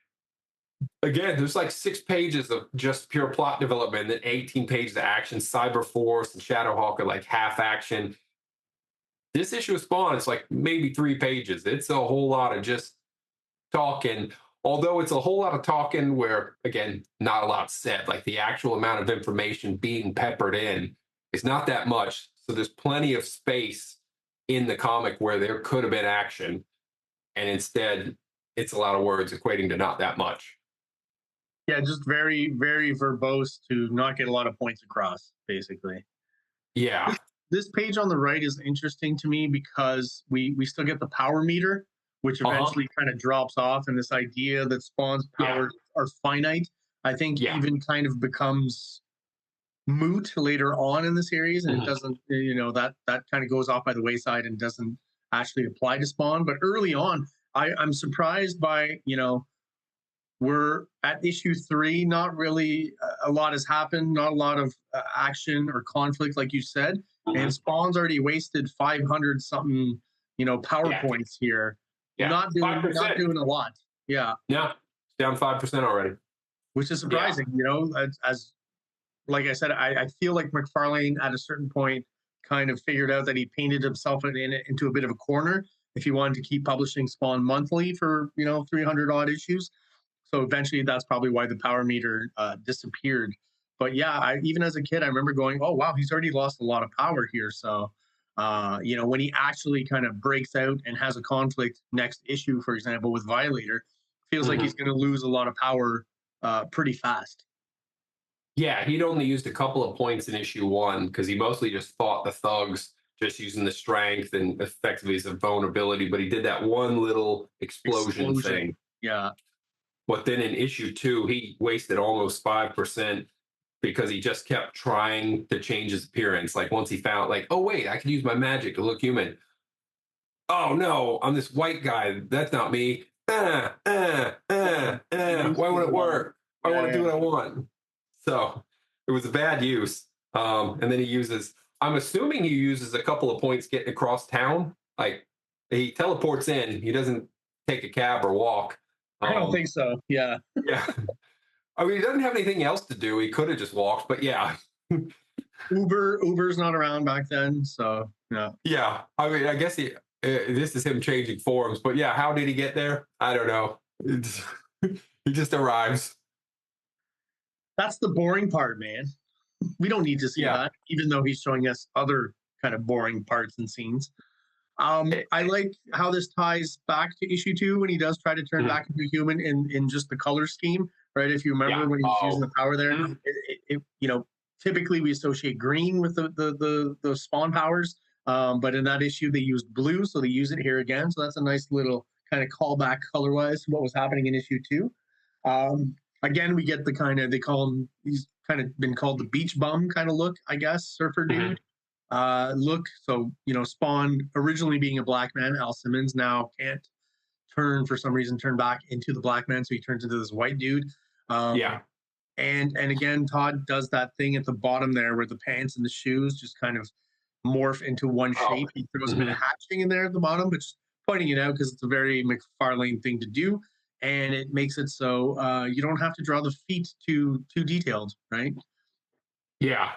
Again, there's like 6 pages of just pure plot development, and then 18 pages of action. Cyber Force and Shadowhawk are like half action. This issue of Spawn, it's like maybe 3 pages. It's a whole lot of just talking. Although it's a whole lot of talking where, again, not a lot said. Like the actual amount of information being peppered in is not that much. So there's plenty of space in the comic where there could have been action. And instead, it's a lot of words equating to not that much. Yeah, just very, very verbose to not get a lot of points across, basically. Yeah. This page on the right is interesting to me because we still get the power meter, which eventually kind of drops off, and this idea that Spawn's powers are finite, I think even kind of becomes moot later on in the series, and it doesn't, you know, that kind of goes off by the wayside and doesn't actually apply to Spawn. But early on, I'm surprised by, you know, we're at issue 3, not really a lot has happened, not a lot of action or conflict, like you said. And Spawn's already wasted 500 something, you know, PowerPoints here. Yeah. Not doing a lot. Yeah. Yeah. It's down 5% already. Which is surprising, you know, as like I said, I feel like McFarlane at a certain point kind of figured out that he painted himself into a bit of a corner if he wanted to keep publishing Spawn monthly for, you know, 300 odd issues. So eventually that's probably why the power meter disappeared. But yeah, even as a kid, I remember going, oh, wow, he's already lost a lot of power here. So, you know, when he actually kind of breaks out and has a conflict next issue, for example, with Violator, feels like he's going to lose a lot of power pretty fast. Yeah, he'd only used a couple of points in issue 1 because he mostly just fought the thugs just using the strength and effectively as a vulnerability. But he did that one little explosion thing. Yeah. But then in issue 2, he wasted almost 5% because he just kept trying to change his appearance. Like once he found, like, oh wait, I can use my magic to look human. Oh no, I'm this white guy. That's not me. Why would it work? I want to do what I want. So it was a bad use. And then he uses, I'm assuming he uses a couple of points getting across town. Like he teleports in. He doesn't take a cab or walk. I don't think so. Yeah. Yeah. I mean, he doesn't have anything else to do. He could have just walked, but yeah. Uber's not around back then, so yeah. Yeah. I mean, I guess this is him changing forms, but yeah, how did he get there? I don't know. He just arrives. That's the boring part, man. We don't need to see that, even though he's showing us other kind of boring parts and scenes. I like how this ties back to issue 2 when he does try to turn back into a human in just the color scheme, right? If you remember when he was using the power there, you know, typically we associate green with the Spawn powers, but in that issue they used blue, so they use it here again. So that's a nice little kind of callback color-wise to what was happening in issue 2. Again, we get the kind of, they call him, he's kind of been called the beach bum kind of look, I guess, surfer dude. Look, so, you know, Spawn originally being a black man, Al Simmons now can't turn back into the black man, so he turns into this white dude. And again, Todd does that thing at the bottom there where the pants and the shoes just kind of morph into one shape. He throws a bit of hatching in there at the bottom, but just pointing it out because it's a very McFarlane thing to do, and it makes it so you don't have to draw the feet too detailed, right? Yeah,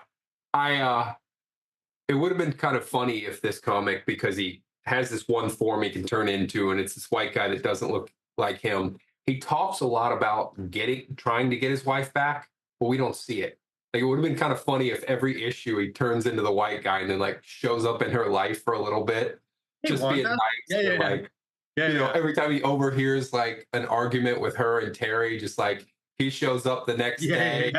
it would have been kind of funny if this comic, because he has this one form he can turn into, and it's this white guy that doesn't look like him. He talks a lot about trying to get his wife back, but we don't see it. Like, it would have been kind of funny if every issue he turns into the white guy and then like shows up in her life for a little bit, just being nice. You know, every time he overhears like an argument with her and Terry, just like he shows up the next day.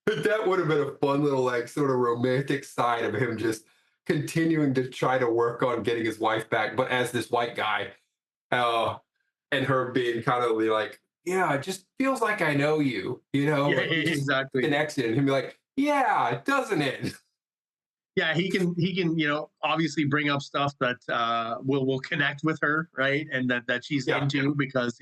That would have been a fun little like sort of romantic side of him just continuing to try to work on getting his wife back, but as this white guy, and her being kind of like, yeah, it just feels like I know you, you know, exactly. connection, and him be like, Yeah, doesn't it? Yeah, he can, obviously bring up stuff that will connect with her, right? And that she's Yeah, into because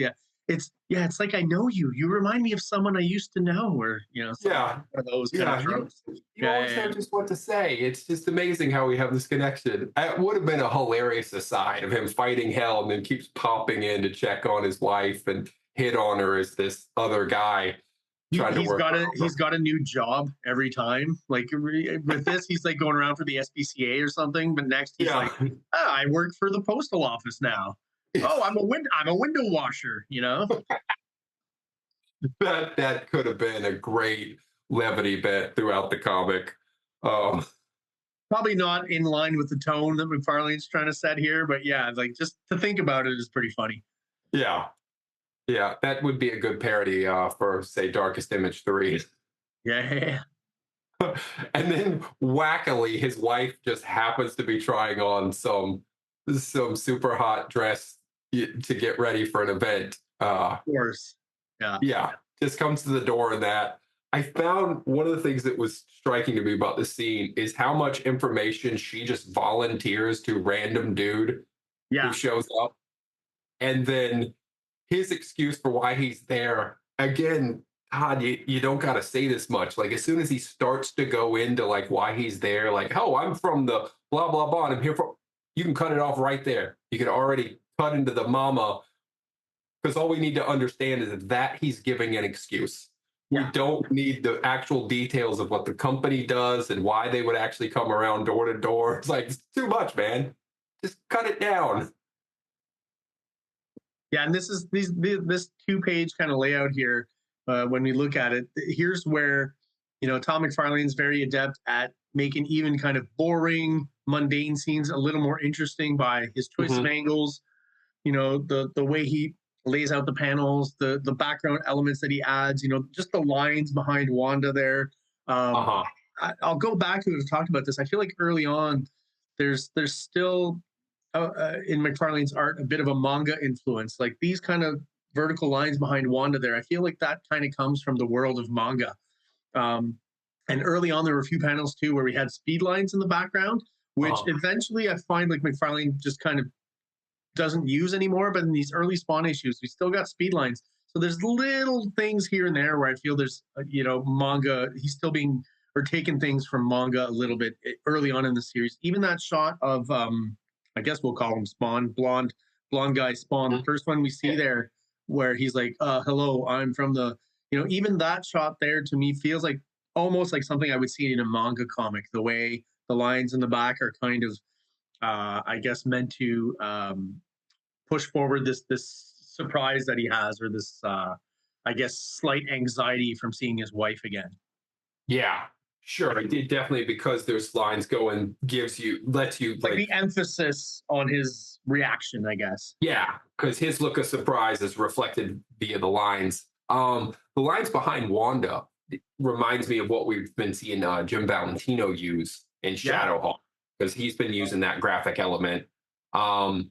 it's like I know you. You remind me of someone I used to know, or some yeah, of those kind of yeah. You tropes. you Yeah, always yeah, know just what to say. It's just amazing how we have this connection. It would have been a hilarious aside of him fighting hell and then keeps popping in to check on his wife and hit on her as this other guy He, trying to he's work got her a over. he's got a new job every time. Like with this, he's like going around for the SPCA or something. But next, he's Yeah. like, I work for the postal office now. Oh, I'm a window washer. That could have been a great levity bit throughout the comic. Um, Probably not in line with the tone that McFarlane's trying to set here, but yeah, like just to think about it is pretty funny. yeah, yeah, that would be a good parody for say Darkest Image 3. Yeah, yeah, And then wackily, his wife just happens to be trying on some super hot dress to get ready for an event. of course. Yeah, Yeah, just comes to the door and that. I found one of the things that was striking to me about this scene is how much information she just volunteers to random dude who yeah, shows up. And then his excuse for why he's there, again, God, you don't got to say this much. Like, as soon as he starts to go into like why he's there, like, oh, I'm from the blah, blah, blah, and I'm here for, you can cut it off right there. You can already cut into the mama because all we need to understand is that he's giving an excuse. We yeah. don't need the actual details of what the company does and why they would actually come around door to door. It's like, it's too much, man. Just cut it down. Yeah, and this 2-page kind of layout here. When we look at it, here's where Tom McFarlane's very adept at making even kind of boring, mundane scenes a little more interesting by his choice of Mhm. angles. The way he lays out the panels, the background elements that he adds. Just the lines behind Wanda there. Uh Um, huh. I'll go back to it. We've talked about this. I feel like early on, there's still in McFarlane's art a bit of a manga influence. Like these kind of vertical lines behind Wanda there, I feel like that kind of comes from the world of manga. Um, and early on, there were a few panels too where we had speed lines in the background, Uh which huh. eventually I find like McFarlane just kind of doesn't use anymore. But in these early Spawn issues, we still got speed lines. So there's little things here and there where I feel there's manga. He's still being or taking things from manga a little bit early on in the series. Even that shot of I guess we'll call him Spawn, blonde guy Spawn. The Mhm. first one we see Yeah. there where he's like, "Hello, I'm from the." Even that shot there to me feels like almost like something I would see in a manga comic. The way the lines in the back are kind of I guess meant to push forward this surprise that he has, or this I guess slight anxiety from seeing his wife again. Yeah, sure. It did definitely because there's lines going, lets you Like the like, emphasis on his reaction, I guess. yeah, because his look of surprise is reflected via the lines. The lines behind Wanda reminds me of what we've been seeing Jim Valentino use in Yeah, Shadowhawk because he's been using that graphic element. Um,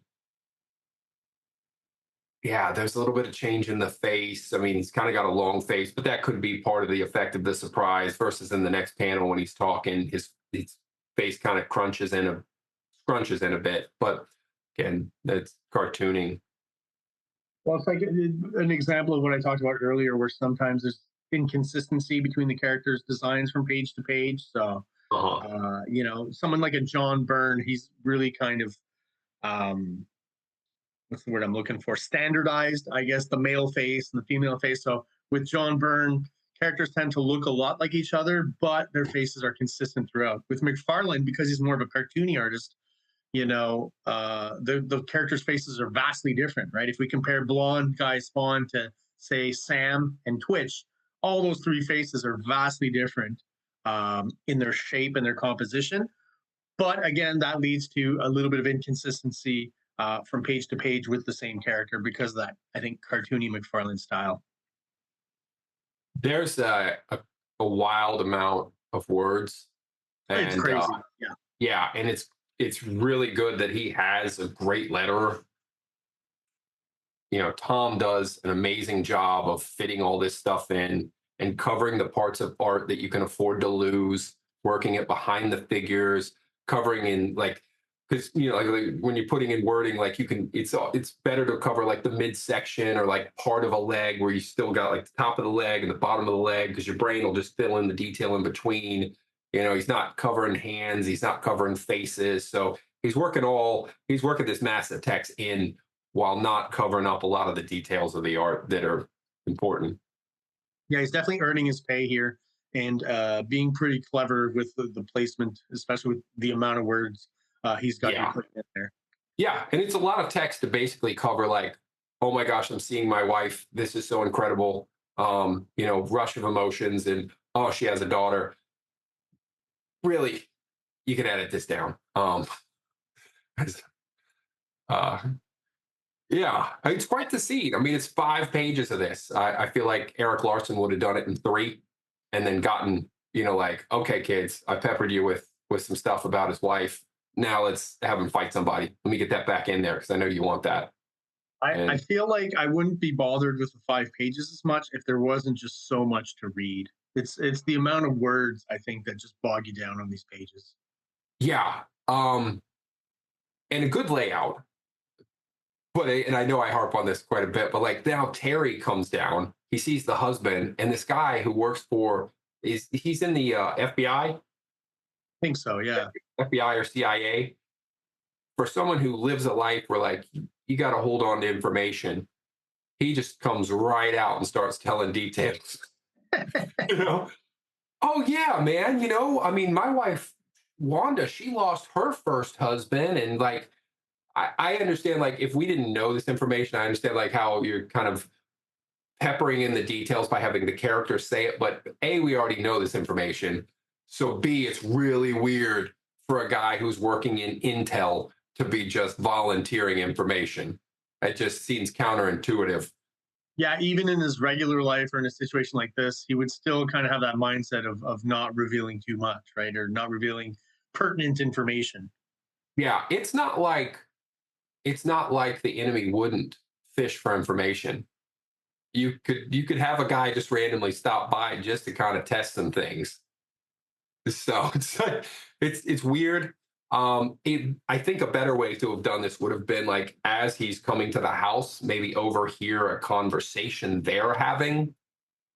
yeah, there's a little bit of change in the face. I mean, he's kind of got a long face, but that could be part of the effect of the surprise. Versus in the next panel when he's talking, his face kind of scrunches in a bit. But again, that's cartooning. well, it's like an example of what I talked about earlier, where sometimes there's inconsistency between the characters' designs from page to page. So, Uh-huh. someone like a John Byrne, he's really kind of um, what's the word I'm looking for? Standardized, I guess, the male face and the female face. So with John Byrne, characters tend to look a lot like each other, but their faces are consistent throughout. With McFarlane, because he's more of a cartoony artist, the characters' faces are vastly different, right? If we compare blonde guy Spawn to say Sam and Twitch, all those three faces are vastly different in their shape and their composition. But again, that leads to a little bit of inconsistency from page to page with the same character because of that, I think, cartoony McFarlane style. There's a wild amount of words, It's and crazy. Yeah. yeah, and it's really good that he has a great letterer. Tom does an amazing job of fitting all this stuff in. and covering the parts of art that you can afford to lose, working it behind the figures, covering in like, because like when you're putting in wording, like you can, it's better to cover like the midsection or like part of a leg where you still got like the top of the leg and the bottom of the leg, because your brain will just fill in the detail in between. He's not covering hands, he's not covering faces, so he's working this massive text in while not covering up a lot of the details of the art that are important. Yeah, he's definitely earning his pay here and being pretty clever with the placement, especially with the amount of words he's got to put in there. Yeah, and it's a lot of text to basically cover like, oh my gosh, I'm seeing my wife. This is so incredible. Rush of emotions, and oh, she has a daughter. Really, you can edit this down. Yeah, it's quite the scene. I mean, it's 5 pages of this. I feel like Eric Larson would have done it in 3 and then gotten, like, okay, kids, I peppered you with some stuff about his wife. Now let's have him fight somebody. Let me get that back in there because I know you want that. I feel like I wouldn't be bothered with the 5 pages as much if there wasn't just so much to read. It's the amount of words, I think, that just bog you down on these pages. Yeah. And a good layout. But and I know I harp on this quite a bit, but like now Terry comes down, he sees the husband, and this guy who works he's in the FBI? I think so, yeah. FBI or CIA. For someone who lives a life where like you got to hold on to information, he just comes right out and starts telling details. Oh yeah, man. I mean, my wife Wanda, she lost her first husband, and like I understand, like, if we didn't know this information, I understand, like, how you're kind of peppering in the details by having the characters say it. But A, we already know this information. So B, it's really weird for a guy who's working in Intel to be just volunteering information. It just seems counterintuitive. Yeah, even in his regular life or in a situation like this, he would still kind of have that mindset of not revealing too much, right? Or not revealing pertinent information. Yeah, it's not like the enemy wouldn't fish for information. You could have a guy just randomly stop by just to kind of test some things. So it's weird. I think a better way to have done this would have been like as he's coming to the house, maybe overhear a conversation they're having,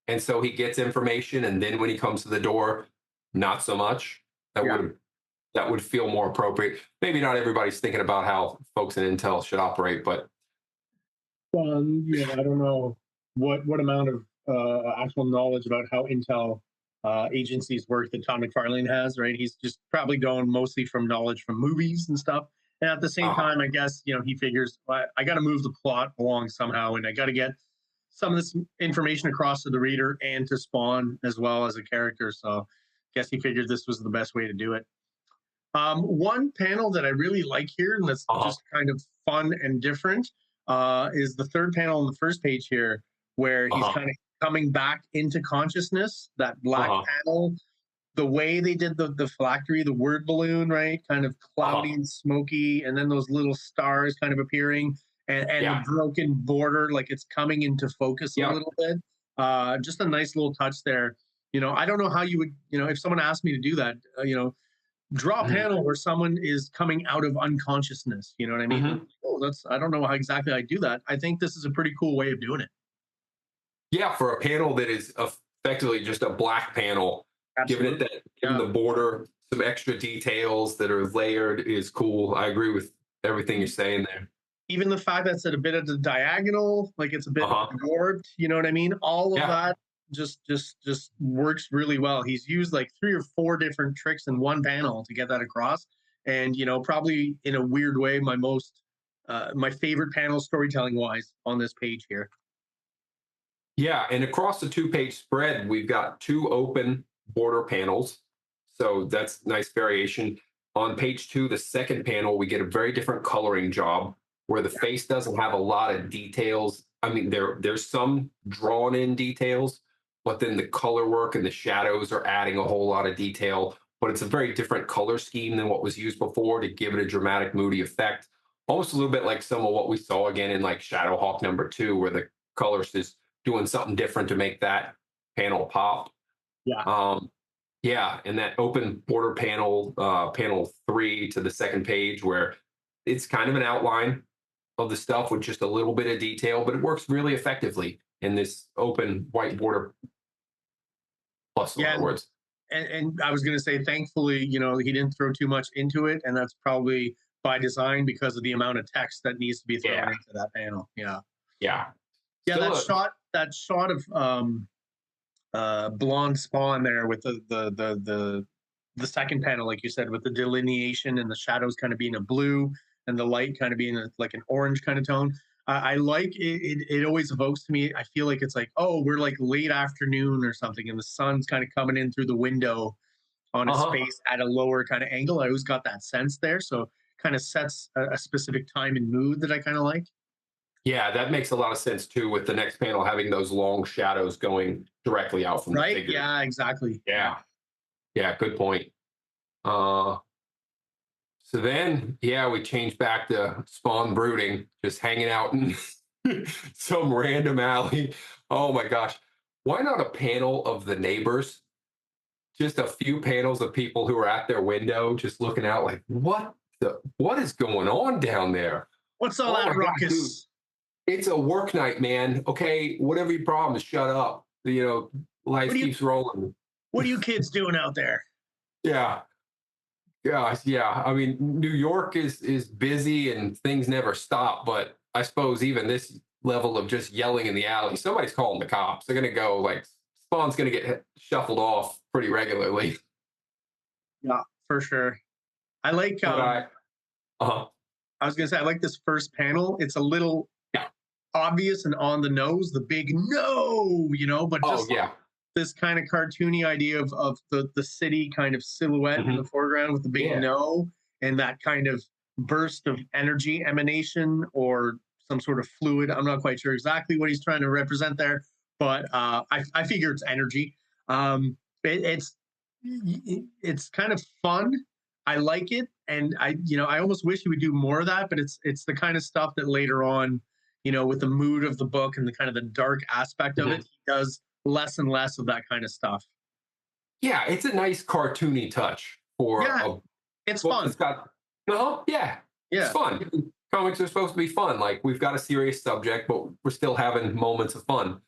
and so he gets information, and then when he comes to the door, not so much. That would feel more appropriate. Maybe not everybody's thinking about how folks in Intel should operate, but I don't know what amount of actual knowledge about how Intel agencies work that Todd McFarlane has, right? He's just probably going mostly from knowledge from movies and stuff. And at the same time, I guess, he figures, well, I got to move the plot along somehow, and I got to get some of this information across to the reader and to Spawn as well as a character. So I guess he figured this was the best way to do it. One panel that I really like here, and that's just kind of fun and different, is the 3rd panel on the first page here, where he's kind of coming back into consciousness. That black panel, the way they did the phylactery, the word balloon, right? Kind of cloudy and smoky, and then those little stars kind of appearing, and the broken border, like it's coming into focus a little bit. Just a nice little touch there. I don't know how you would, if someone asked me to do that, draw a panel where someone is coming out of unconsciousness. You know what I mean? Oh, I don't know how exactly I do that. I think this is a pretty cool way of doing it. Yeah, for a panel that is effectively just a black panel, giving the border some extra details that are layered is cool. I agree with everything you're saying there. Even the fact that's at a bit of the diagonal, like it's a bit warped, you know what I mean? All of that just works really well. He's used like 3 or 4 different tricks in one panel to get that across. And, probably in a weird way, my favorite panel storytelling wise on this page here. Yeah, and across the 2-page spread, we've got 2 open border panels. So that's nice variation. On page 2, the second panel, we get a very different coloring job where the face doesn't have a lot of details. I mean, there's some drawn in details, but then the color work and the shadows are adding a whole lot of detail. But it's a very different color scheme than what was used before to give it a dramatic, moody effect. Almost a little bit like some of what we saw again in like Shadowhawk #2, where the colorist is doing something different to make that panel pop. Yeah. Yeah, and that open border panel, panel 3 to the second page, where it's kind of an outline of the stuff with just a little bit of detail, but it works really effectively in this open white border plus a lot Yeah. of words. And I was going to say, thankfully, he didn't throw too much into it, and that's probably by design because of the amount of text that needs to be thrown Yeah, into that panel. Yeah. yeah. Yeah, Still that shot of blonde spawn there with the second panel, like you said, with the delineation and the shadows kind of being a blue and the light kind of being like an orange kind of tone. I like it. It always evokes to me. I feel like it's like, oh, we're like late afternoon or something, and the sun's kind of coming in through the window on a uh-huh. space at a lower kind of angle. I always got that sense there. So kind of sets a specific time and mood that I kind of like. Yeah, that makes a lot of sense too, with the next panel having those long shadows going directly out from the Right? figure. Yeah, exactly. Yeah. Yeah, yeah, good point. Uh, so then, yeah, we changed back to Spawn brooding, just hanging out in some random alley. Oh my gosh. Why not a panel of the neighbors? Just a few panels of people who are at their window, just looking out like, what is going on down there? What's all Oh that my gosh, dude. ruckus? It's a work night, man. Okay, whatever your problem is, shut up. What Life are you keeps rolling. what are you kids doing out there? Yeah. Gosh, yeah. I mean, New York is busy and things never stop, but I suppose even this level of just yelling in the alley, somebody's calling the cops. They're gonna go like Spawn's gonna get shuffled off pretty regularly. Yeah, for sure. I like But uh I was gonna say I like this first panel. It's a little yeah. obvious and on the nose, the big no, but Oh just yeah. this kind of cartoony idea of the city kind of silhouette in the Mhm. foreground with the big Yeah. no and that kind of burst of energy emanation or some sort of fluid. I'm not quite sure exactly what he's trying to represent there, but I figure it's energy. It's kind of fun. I like it, and I almost wish he would do more of that. But it's the kind of stuff that later on, with the mood of the book and the kind of the dark aspect of it, Mhm. he does less and less of that kind of stuff. Yeah, it's a nice cartoony touch for Yeah, a it's book fun. that's got yeah, it's Yeah, fun. Comics are supposed to be fun. Like we've got a serious subject, but we're still having moments of fun.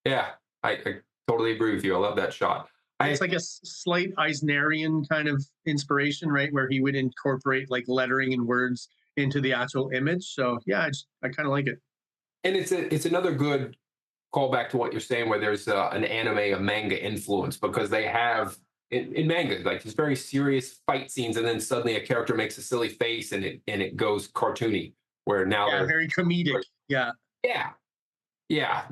Yeah, I totally agree with you. I love that shot. it's I like a slight Eisnerian kind of inspiration, right, where he would incorporate like lettering and words into the actual image. So yeah, I kind of like it. and it's another good callback to what you're saying, where there's an anime, a manga influence, because they have in manga like these very serious fight scenes, and then suddenly a character makes a silly face, and it goes cartoony. Where now Yeah, they're very comedic. like, Yeah, yeah, yeah,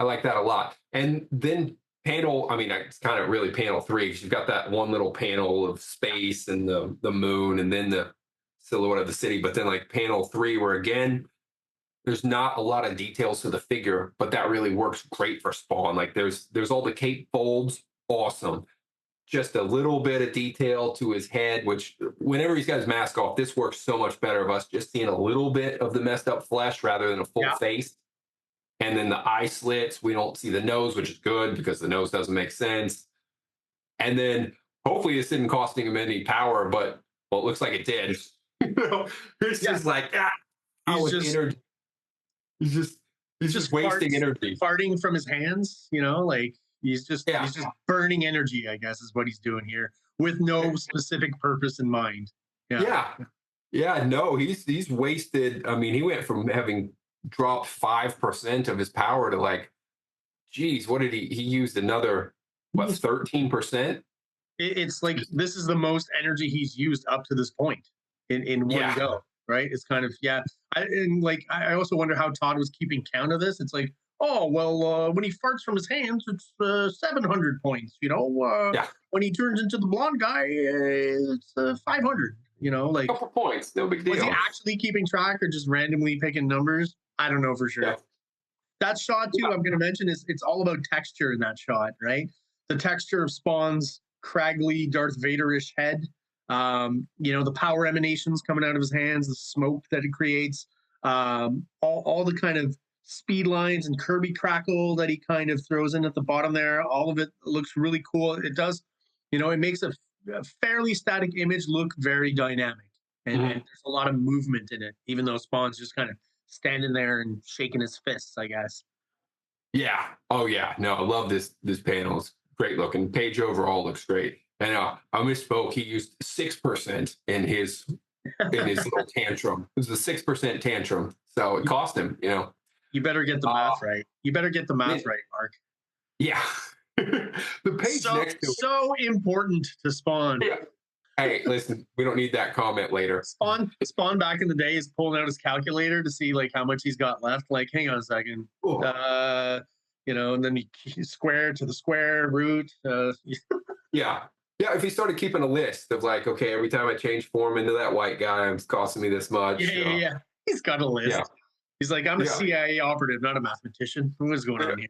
I like that a lot. And then panel, I mean, it's kind of really panel 3 because you've got that one little panel of space and the moon, and then the silhouette of the city. But then like panel 3, where again, there's not a lot of details to the figure, but that really works great for Spawn. Like there's all the cape folds, awesome. Just a little bit of detail to his head, which whenever he's got his mask off, this works so much better of us just seeing a little bit of the messed up flesh rather than a full yeah. face. And then the eye slits, we don't see the nose, which is good because the nose doesn't make sense. And then hopefully this didn't costing him any power, but well, it looks like it did. It's Yeah, just like he's with just energy. He's just he's just just wasting energy. farting from his hands, like Yeah. he's just burning energy, I guess is what he's doing here with no specific purpose in mind. Yeah. Yeah. Yeah. No, he's wasted. I mean, he went from having dropped 5% of his power to like, geez, what did he used another what, 13%? It's like this is the most energy he's used up to this point in one Yeah. go, right? It's kind of yeah. I also wonder how Todd was keeping count of this. It's like, oh well, when he farts from his hands, it's 700 points. Yeah. When he turns into the blonde guy, it's 500. Like Couple points, no big was he deal. actually keeping track or just randomly picking numbers? I don't know for sure. Yeah. That shot too, I'm going to mention is it's all about texture in that shot, right? The texture of Spawn's craggly Darth Vader-ish head, the power emanations coming out of his hands, the smoke that it creates, all the kind of speed lines and Kirby crackle that he kind of throws in at the bottom there. All of it looks really cool. It does, it makes a fairly static image look very dynamic. And there's a lot of movement in it, even though Spawn's just kind of standing there and shaking his fists, I guess. Yeah. Oh yeah. No, I love this panel. It's great looking. Page overall looks great. And I misspoke. He used 6% in his little tantrum. It was a 6% tantrum. So it cost him, You better get the math right. You better get the math right, Mark. Yeah. The page next to so important to Spawn. Yeah. Hey, listen, we don't need that comment later. Spawn back in the day is pulling out his calculator to see like how much he's got left. Like, hang on a second. And then he square to the square root. Yeah. Yeah, if he started keeping a list of like, okay, every time I change form into that white guy, it's costing me this much. Yeah. He's got a list. Yeah. He's like, I'm a CIA operative, not a mathematician. What is going on here?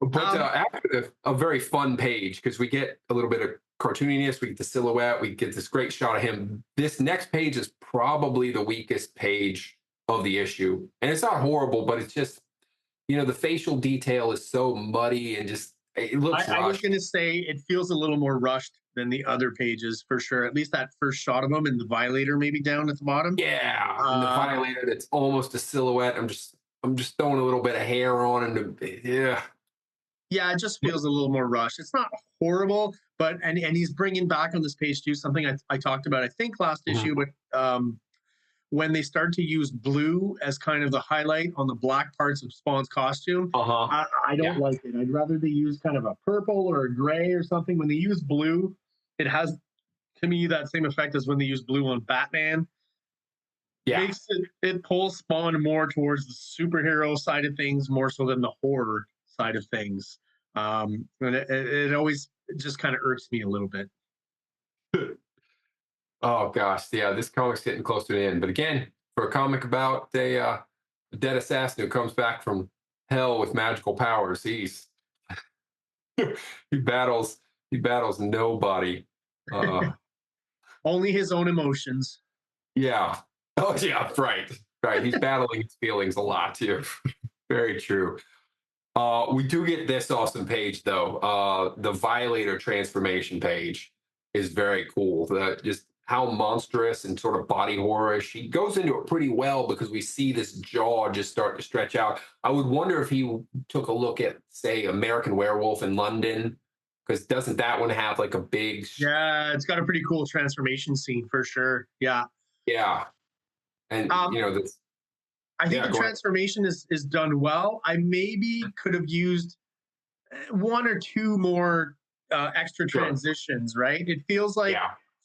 But after a very fun page, because we get a little bit of cartooniness, we get the silhouette, we get this great shot of him. This next page is probably the weakest page of the issue. And it's not horrible, but it's just, the facial detail is so muddy and just, it looks rushed. I was going to say it feels a little more rushed than the other pages for sure. At least that first shot of him and the Violator maybe down at the bottom. Yeah, and the Violator that's almost a silhouette. I'm just throwing a little bit of hair on and Yeah, it just feels a little more rushed. It's not horrible, but and he's bringing back on this page too something I talked about I think last issue, but when they start to use blue as kind of the highlight on the black parts of Spawn's costume, I don't like it. I'd rather they use kind of a purple or a gray or something. When they use blue, it has, to me, that same effect as when they use blue on Batman. Yeah. It pulls Spawn more towards the superhero side of things more so than the horror side of things. And it always just kind of irks me a little bit. Oh gosh, yeah, this comic's getting close to the end. But again, for a comic about a dead assassin who comes back from hell with magical powers, he battles nobody. Only his own emotions. Yeah. Oh yeah, right. He's battling his feelings a lot too. Very true. We do get this awesome page though. The Violator transformation page is very cool. Just how monstrous and sort of body horror-ish. He goes into it pretty well because we see this jaw just start to stretch out. I would wonder if he took a look at, say, American Werewolf in London, because doesn't that one have like a big... Yeah, it's got a pretty cool transformation scene for sure. Yeah. Yeah. And, this... I think the transformation is done well. I maybe could have used one or two more extra transitions, right? It feels like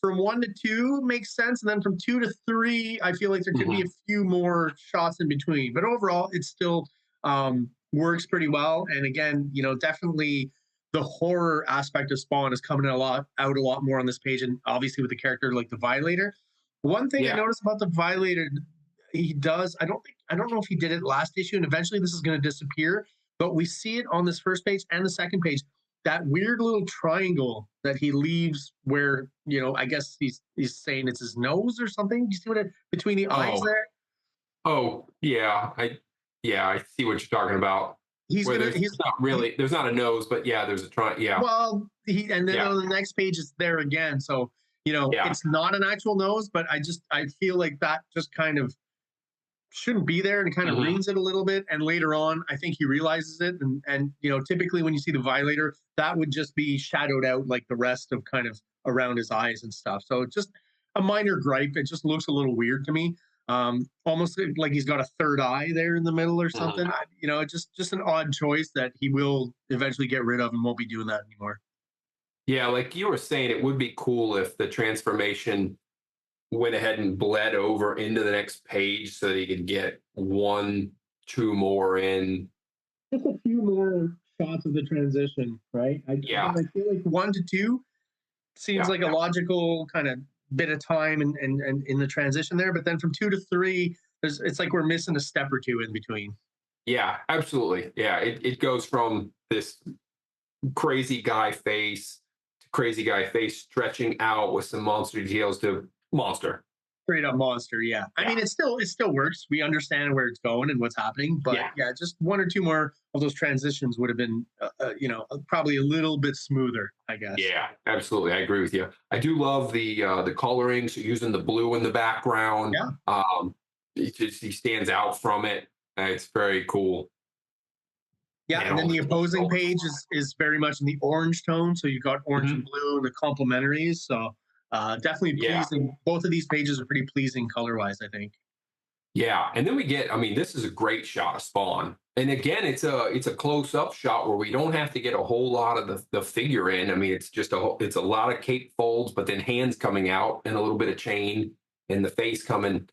from 1 to 2 makes sense. And then from 2 to 3, I feel like there could be a few more shots in between. But overall, it still works pretty well. And again, definitely the horror aspect of Spawn is coming out a lot more on this page. And obviously with the character like the Violator. One thing I noticed about the Violator, he does, I don't know if he did it last issue, and eventually this is going to disappear, but we see it on this first page and the second page, that weird little triangle that he leaves where, I guess he's saying it's his nose or something. Do you see what between the eyes there? Oh, yeah. I see what you're talking about. He's not a nose, but yeah, there's a triangle. Yeah. Well, on the next page it's there again. So, it's not an actual nose, but I feel like that just kind of shouldn't be there and kind of ruins it a little bit. And later on, I think he realizes it. And typically when you see the Violator, that would just be shadowed out like the rest of kind of around his eyes and stuff. So it's just a minor gripe. It just looks a little weird to me. Almost like he's got a third eye there in the middle or something. Just an odd choice that he will eventually get rid of and won't be doing that anymore. Yeah, like you were saying, it would be cool if the transformation went ahead and bled over into the next page so that he could get 1, 2 more in. Just a few more shots of the transition, right? I feel like 1 to 2 seems like a logical kind of bit of time and in the transition there. But then from 2 to 3, it's like we're missing a step or two in between. Yeah, absolutely. Yeah, it goes from this crazy guy face to crazy guy face stretching out with some monster details to monster. Straight up monster, yeah. I mean, it still works. We understand where it's going and what's happening, but yeah, just one or two more of those transitions would have been, probably a little bit smoother, I guess. Yeah, absolutely. I agree with you. I do love the colorings, using the blue in the background. Yeah. He stands out from it. It's very cool. Yeah, and then the opposing page is very much in the orange tone. So you've got orange and blue and the complementaries. So definitely pleasing. Both of these pages are pretty pleasing color-wise, I think. Yeah, and then we get, I mean, this is a great shot of Spawn. And again, it's a close-up shot where we don't have to get a whole lot of the figure in. I mean, it's just it's a lot of cape folds, but then hands coming out and a little bit of chain and the face coming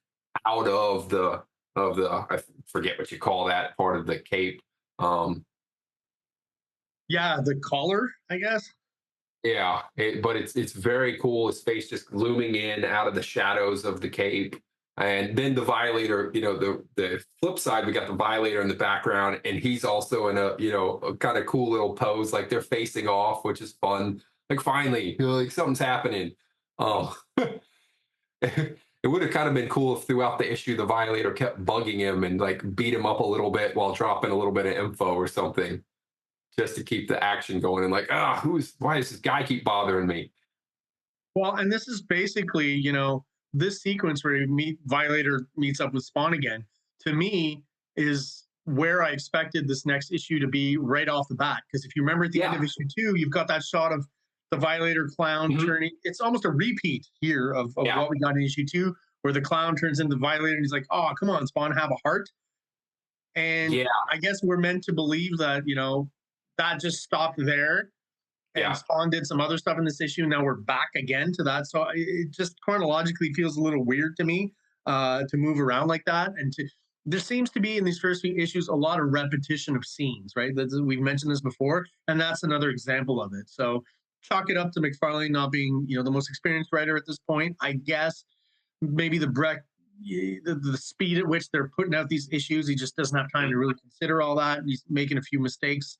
out of the I forget what you call that part of the cape. Yeah, the collar, I guess. Yeah, but it's very cool. His face just looming in out of the shadows of the cape. And then the Violator, the flip side, we got the Violator in the background, and he's also in a kind of cool little pose, like they're facing off, which is fun. Like finally, like something's happening. Oh, it would have kind of been cool if throughout the issue the Violator kept bugging him and like beat him up a little bit while dropping a little bit of info or something, just to keep the action going. And like, why does this guy keep bothering me? Well, and this is basically, this sequence where Violator meets up with Spawn again, to me, is where I expected this next issue to be right off the bat. Because if you remember at the end of issue 2, you've got that shot of the Violator clown turning. It's almost a repeat here of what we got in issue 2, where the clown turns into the Violator and he's like, oh, come on, Spawn, have a heart. And I guess we're meant to believe that, that just stopped there. And Spawn did some other stuff in this issue. Now we're back again to that. So it just chronologically feels a little weird to me to move around like that. And there seems to be in these first few issues a lot of repetition of scenes, right? We've mentioned this before, and that's another example of it. So chalk it up to McFarlane not being, the most experienced writer at this point. I guess maybe the speed at which they're putting out these issues, he just doesn't have time to really consider all that. He's making a few mistakes.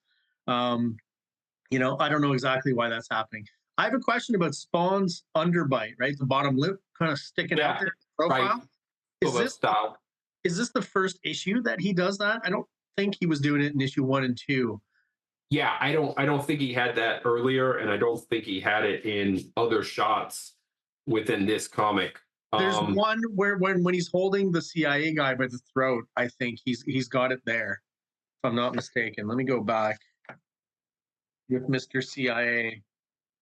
I don't know exactly why that's happening. I have a question about Spawn's underbite, right? The bottom lip kind of sticking out there. Profile. Right. Is this the first issue that he does that? I don't think he was doing it in issue 1 and 2. Yeah, I don't think he had that earlier, and I don't think he had it in other shots within this comic. There's one where when he's holding the CIA guy by the throat, I think he's got it there, if I'm not mistaken. Let me go back. With Mr. CIA.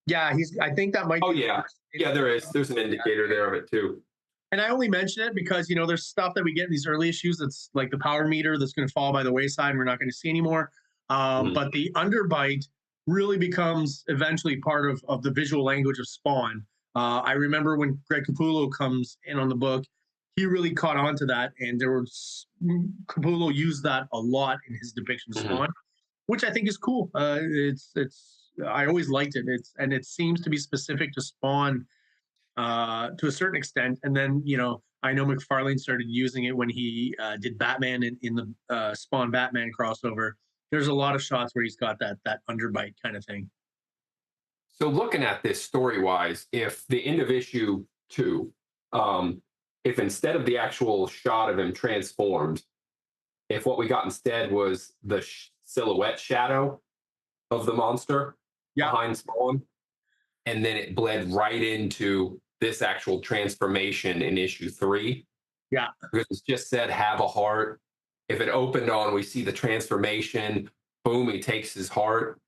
Yeah, I think that might be. Yeah, there's an indicator there of it too. And I only mention it because, there's stuff that we get in these early issues that's like the power meter that's going to fall by the wayside and we're not going to see anymore. But the underbite really becomes eventually part of the visual language of Spawn. I remember when Greg Capullo comes in on the book, he really caught on to that. And Capullo used that a lot in his depiction of Spawn, which I think is cool. I always liked it. It seems to be specific to Spawn to a certain extent. And then, I know McFarlane started using it when he did Batman in the Spawn Batman crossover. There's a lot of shots where he's got that underbite kind of thing. So looking at this story-wise, if the end of issue 2, if instead of the actual shot of him transformed, if what we got instead was the silhouette shadow of the monster behind Spawn, and then it bled right into this actual transformation in issue 3. Yeah. Because it's just said, have a heart. If it opened on, we see the transformation, boom, he takes his heart.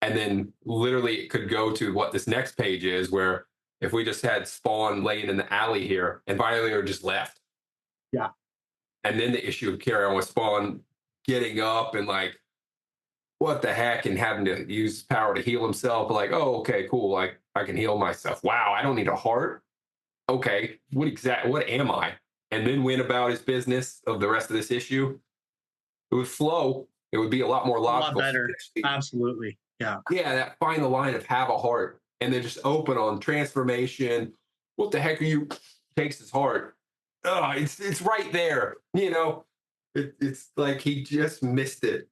And then literally it could go to what this next page is, where if we just had Spawn laying in the alley here and Violator just left. Yeah. And then the issue would carry on with Spawn getting up and like, what the heck, and having to use power to heal himself. Like, oh, okay, cool. Like, I can heal myself. Wow, I don't need a heart. Okay, what am I? And then went about his business of the rest of this issue. It would flow. It would be a lot more logical. A lot better. Absolutely. Yeah. Yeah, that final line of have a heart. And then just open on transformation. What the heck are you? Takes his heart. Oh, it's right there. It's like he just missed it.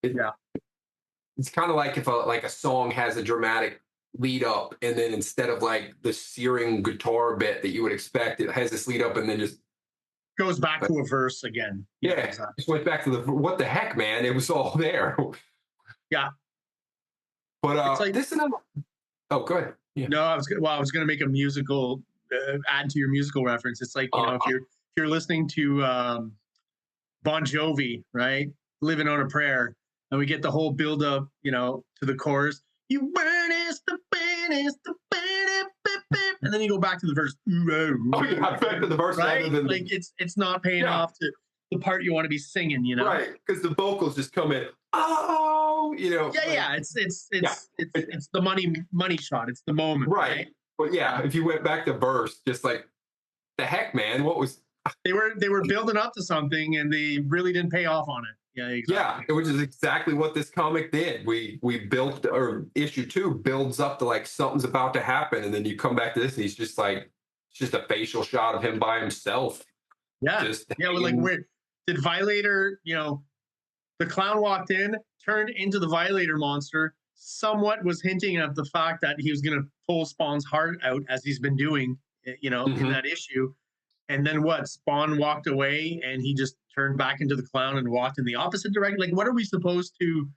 It's kind of like if a song has a dramatic lead up, and then instead of like the searing guitar bit that you would expect, it has this lead up and then just Goes back to a verse again. yeah, Exactly. just went back to the what the heck, man? It was all there. Yeah. But It's like, this is another. Oh, go ahead. Yeah. no, I was going to make a musical add to your musical reference. It's like, if you're listening to Bon Jovi, right? Living on a Prayer, and we get the whole build up, to the chorus. You burn is the and then you go back to the verse. Oh, yeah, back to the verse, right? Like it's not paying off to the part you want to be singing, right? Because the vocals just come in. Oh, Yeah. It's the money shot. It's the moment, right? But yeah, if you went back to verse, just like the heck, man, what was they were building up to something and they really didn't pay off on it. Yeah, exactly. Yeah, which is exactly what this comic did. We built, or issue 2 builds up to like something's about to happen, and then you come back to this, and he's just like, it's just a facial shot of him by himself. Yeah, well, like, where did Violator? The clown walked in, turned into the Violator monster. Somewhat was hinting at the fact that he was going to pull Spawn's heart out, as he's been doing, in that issue. And then what? Spawn walked away, and he just turned back into the clown and walked in the opposite direction. Like, what are we supposed to,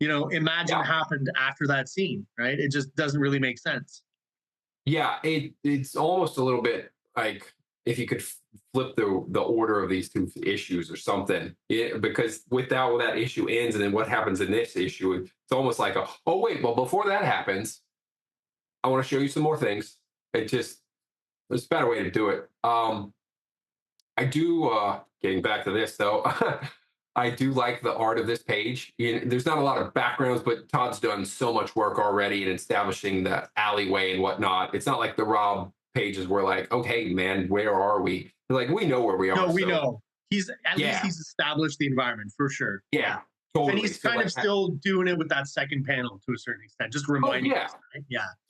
imagine happened after that scene, right? It just doesn't really make sense. Yeah, it's almost a little bit like if you could flip the order of these 2 issues or something, because with that issue ends, and then what happens in this issue, it's almost like oh wait, well, before that happens, I want to show you some more things. There's a better way to do it. I do, getting back to this though, I do like the art of this page. There's not a lot of backgrounds, but Todd's done so much work already in establishing the alleyway and whatnot. It's not like the Rob pages where like, okay, man, where are we? Like, we know where we are. No, we know. He's established the environment for sure. Yeah, totally. And he's kind of still doing it with that second panel to a certain extent, just reminding us. Right?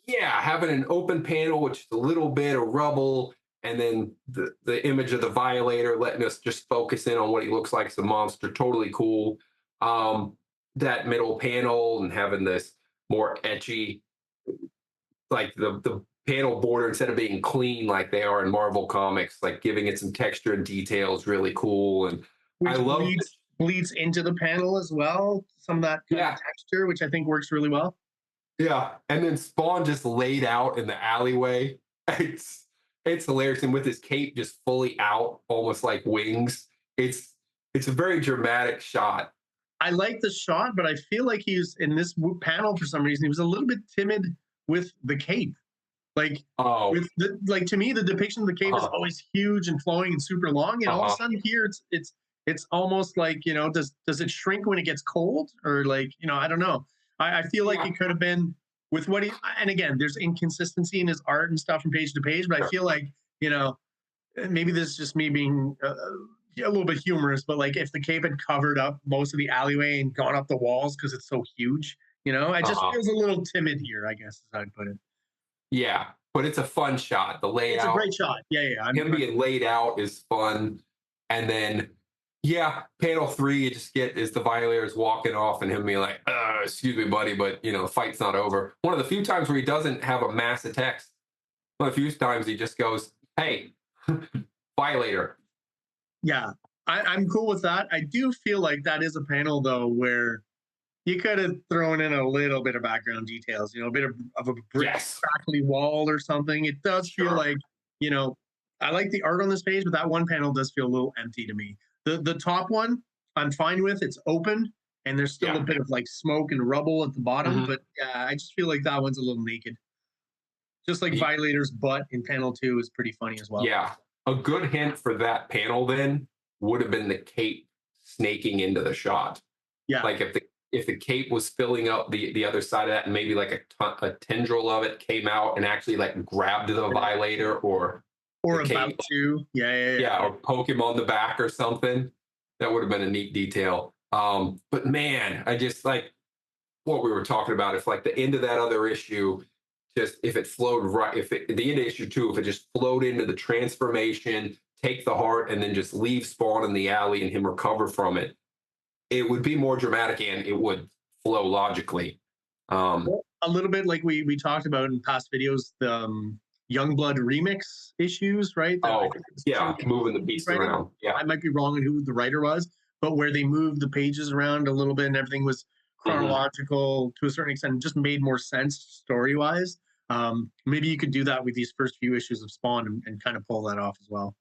Yeah, having an open panel, which is a little bit of rubble, and then the image of the Violator, letting us just focus in on what he looks like as a monster. Totally cool. That middle panel and having this more etchy, like the panel border, instead of being clean like they are in Marvel comics, like giving it some texture and details, really cool. And which I love bleeds into the panel as well. Some of that kind of texture, which I think works really well. Yeah, and then Spawn just laid out in the alleyway. It's hilarious, and with his cape just fully out, almost like wings. It's a very dramatic shot. I like the shot, but I feel like he's in this panel for some reason. He was a little bit timid with the cape. Like, to me, the depiction of the cape is always huge and flowing and super long, and all of a sudden here it's almost like, does it shrink when it gets cold, or like, I don't know. I feel like it could have been with what and again, there's inconsistency in his art and stuff from page to page, but I feel like, maybe this is just me being a little bit humorous, but like if the cape had covered up most of the alleyway and gone up the walls because it's so huge, it just feels a little timid here, I guess, as I'd put it. Yeah, but it's a fun shot. The layout. It's a great shot. Yeah. Him being laid out is fun. And then, panel 3, you just get is the Violator's walking off and him being like, excuse me, buddy, but, the fight's not over. One of the few times where he doesn't have a mass of text. One of the few times he just goes, hey, Violator. Yeah, I'm cool with that. I do feel like that is a panel, though, where you could have thrown in a little bit of background details, a bit of a brick crackly wall or something. It does feel like, I like the art on this page, but that one panel does feel a little empty to me. The top one, I'm fine with. It's open, and there's still a bit of like smoke and rubble at the bottom, but I just feel like that one's a little naked. Just like Violator's butt in panel 2 is pretty funny as well. Yeah, a good hint for that panel then would have been the cape snaking into the shot. Yeah, like if the cape was filling up the other side of that, and maybe like a tendril of it came out and actually like grabbed the Violator or about cape. to. Yeah, or poke him on the back or something. That would have been a neat detail. But man, I just like what we were talking about. If like the end of that other issue, just if it flowed right, the end of issue 2, if it just flowed into the transformation, take the heart, and then just leave Spawn in the alley and him recover from it, it would be more dramatic and it would flow logically. a little bit like we talked about in past videos, the Youngblood remix issues, right? That I Oh, think it's yeah, Tim moving the piece writing. around. Yeah. I might be wrong on who the writer was, but where they moved the pages around a little bit and everything was Mhm. chronological to a certain extent, and just made more sense story wise. Maybe you could do that with these first few issues of Spawn and kind of pull that off as well.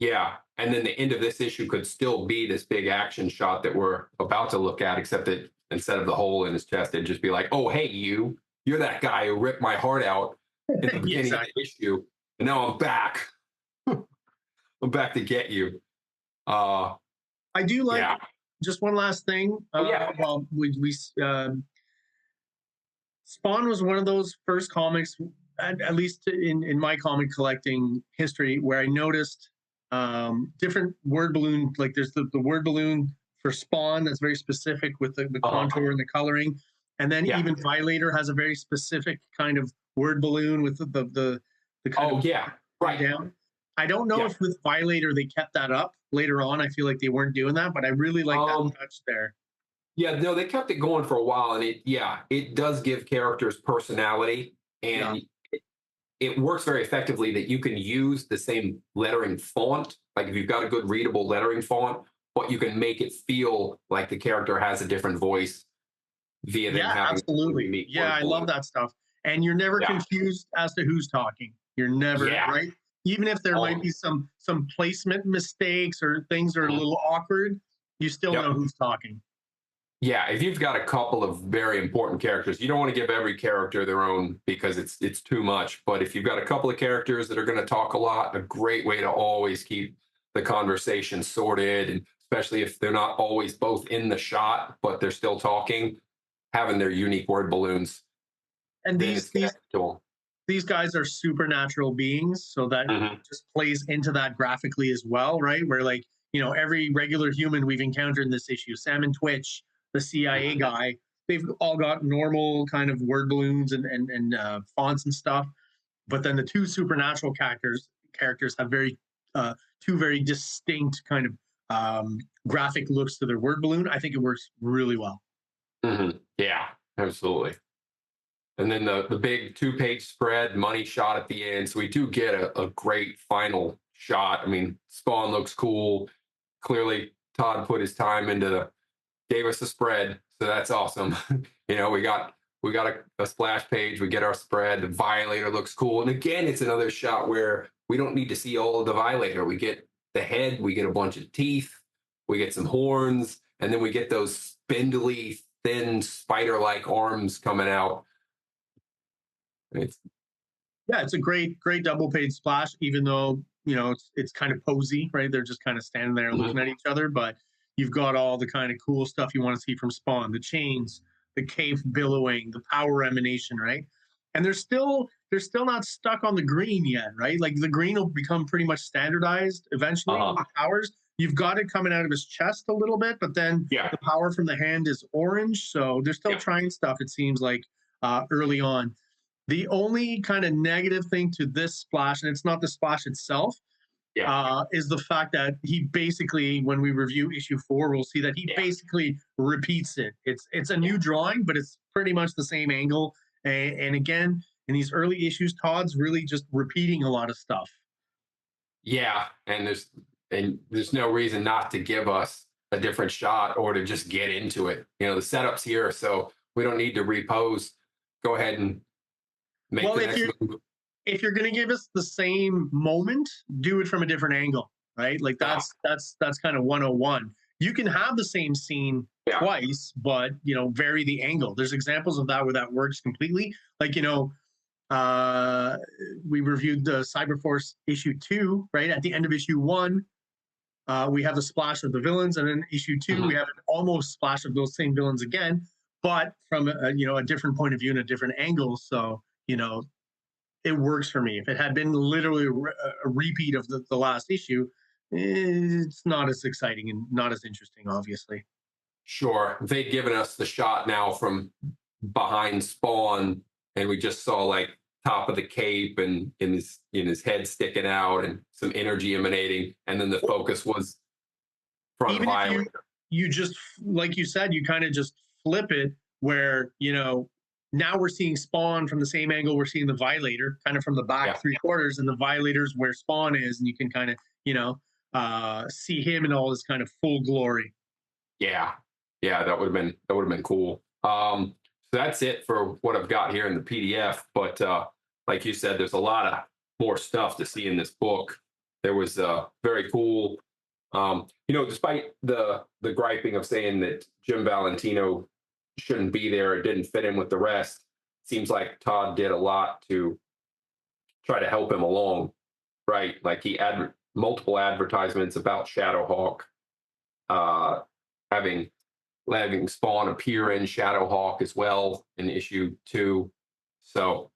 Yeah. And then the end of this issue could still be this big action shot that we're about to look at, except that instead of the hole in his chest, it'd just be like, oh, hey, you're that guy who ripped my heart out in the Yeah, beginning of exactly. the issue. And now I'm back. I'm back to get you. Uh, I do like yeah. just one last thing. Oh, yeah. Well, Spawn was one of those first comics, at least in my comic collecting history, where I noticed different word balloon. Like there's the word balloon for Spawn that's very specific with the contour and the coloring, and then Yeah. even Violator has a very specific kind of word balloon with the kind Oh, of yeah. Right. down. I don't know Yeah. if with Violator they kept that up later on. I feel like they weren't doing that, but I really like that touch there. Yeah, no, they kept it going for a while, and it does give characters personality, Yeah. and it works very effectively that you can use the same lettering font, like if you've got a good readable lettering font, but you can make it feel like the character has a different voice via them Yeah, having a absolutely. unique Yeah, word I love balloon. that stuff. And you're never Yeah, confused as to who's talking. You're never, yeah, right? Even if there might all, be some placement mistakes or things are a mhm, little awkward, you still know yep. who's talking. Yeah, if you've got a couple of very important characters, you don't want to give every character their own because it's too much. But if you've got a couple of characters that are going to talk a lot, a great way to always keep the conversation sorted, and especially if they're not always both in the shot, but they're still talking, having their unique word balloons, And then it's going to these guys are supernatural beings, so that hmm just plays into that graphically as well, right? Where like, every regular human we've encountered in this issue, Sam and Twitch, the CIA guy, they've all got normal kind of word balloons and fonts and stuff. But then the two supernatural characters have two very distinct kind of graphic looks to their word balloon. I think it works really well. Yeah, absolutely. And then the big 2-page spread, money shot at the end. So we do get a great final shot. I mean, Spawn looks cool. Clearly, Todd put his time into gave us a spread, so that's awesome. We got a splash page. We get our spread. The Violator looks cool, and again, it's another shot where we don't need to see all of the Violator. We get the head. We get a bunch of teeth. We get some horns, and then we get those spindly, thin, spider-like arms coming out. It's Yeah, it's a great double page splash, even though it's kind of posy, right? They're just kind of standing there looking mhm. at each other, but you've got all the kind of cool stuff you want to see from Spawn, the chains, the cave billowing, the power emanation, right? And they're still not stuck on the green yet, right? Like the green will become pretty much standardized eventually with Uh-huh. the powers. You've got it coming out of his chest a little bit, but then Yeah, the power from the hand is orange. So they're still yeah, trying stuff, it seems like, early on. The only kind of negative thing to this splash, and it's not the splash itself, yeah, is the fact that he basically, when we review issue 4, we'll see that he yeah, basically repeats it. It's a yeah. new drawing, but it's pretty much the same angle. And again, in these early issues, Todd's really just repeating a lot of stuff. Yeah, and there's no reason not to give us a different shot or to just get into it. The setup's here, so we don't need to repose. Go ahead and make Well, the if next you're move. if you're going to give us the same moment, do it from a different angle, right? Like Uh, that's kind of 101. You can have the same scene yeah. twice, but vary the angle. There's examples of that where that works completely. Like uh, we reviewed the Cyberforce issue 2, right? At the end of issue 1, we have the splash of the villains, and then issue 2, we Mhm. have an almost splash of those same villains again, but from a different point of view and a different angle. So it works for me. If it had been literally a repeat of the last issue, it's not as exciting and not as interesting, obviously. Sure. If they'd given us the shot now from behind Spawn, and we just saw like top of the cape and in his head sticking out and some energy emanating, and then the focus was front Even if you Violator. you just like you said, you kind of just flip it where now we're seeing Spawn from the same angle we're seeing the Violator, kind of from the back Yeah. 3/4, and the Violator's where Spawn is, and you can kind of, see him in all his kind of full glory. Yeah. Yeah, that would have been cool. So that's it for what I've got here in the PDF. But like you said, there's a lot of more stuff to see in this book. There was very cool. Despite the griping of saying that Jim Valentino shouldn't be there, it didn't fit in with the rest. Seems like Todd did a lot to try to help him along, right? Like he had multiple advertisements about Shadowhawk, having Spawn appear in Shadowhawk as well in issue 2. So,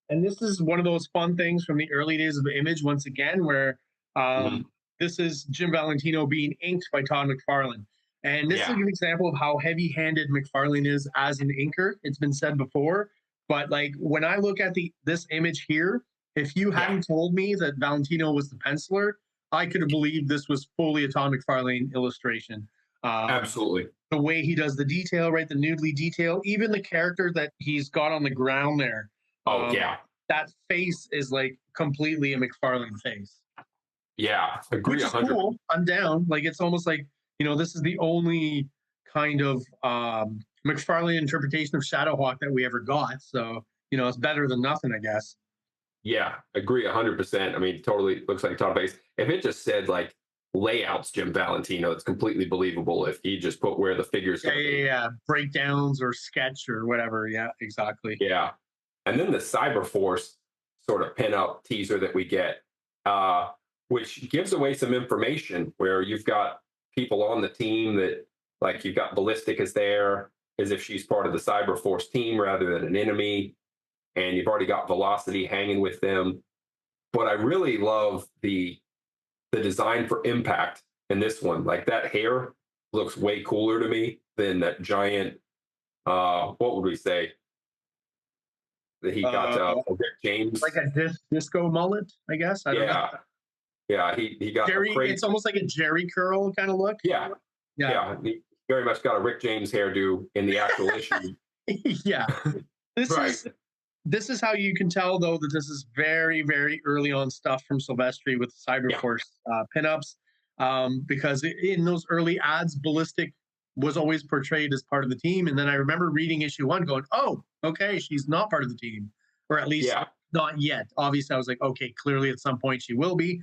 And this is one of those fun things from the early days of Image, once again, where mhm, this is Jim Valentino being inked by Todd McFarlane. And this is a yeah, good example of how heavy handed McFarlane is as an inker. It's been said before. But like when I look at this image here, if you yeah, hadn't told me that Valentino was the penciler, I could have believed this was fully a Todd McFarlane illustration. Um, absolutely. the way he does the detail, right? The noodly detail, even the character that he's got on the ground there. Oh, Um, yeah, that face is like completely a McFarlane face, yeah, agree which is 100. cool. I'm down. Like it's almost like, this is the only kind of McFarlane interpretation of Shadowhawk that we ever got. So, it's better than nothing, I guess. Yeah, agree 100%. I mean, totally looks like Todd base. If it just said like layouts Jim Valentino, it's completely believable. If he just put where the figure's Yeah, going to yeah, be. yeah. Breakdowns or sketch or whatever. Yeah, exactly. Yeah. And then the Cyberforce sort of pinup teaser that we get, which gives away some information where you've got people on the team that, like, you've got Ballistic is there as if she's part of the Cyberforce team rather than an enemy. And you've already got Velocity hanging with them. But I really love the design for Impact in this one. Like that hair looks way cooler to me than that giant, what would we say? That he got Uh, Rick like James. a disco mullet, I guess. I don't know. Yeah, yeah. He got a Jerry, crazy. it's almost like a Jerry curl kind of look. Yeah, Yeah. yeah. He very much got a Rick James hairdo in the actual issue. Yeah. This Right. is this is how you can tell though that this is very, very early on stuff from Silvestri with Yeah. Cyberforce pinups. Because in those early ads, Ballistic was always portrayed as part of the team. And then I remember reading issue 1 going, oh, okay, she's not part of the team. Or at least Yeah. not yet. Obviously, I was like, okay, clearly at some point she will be.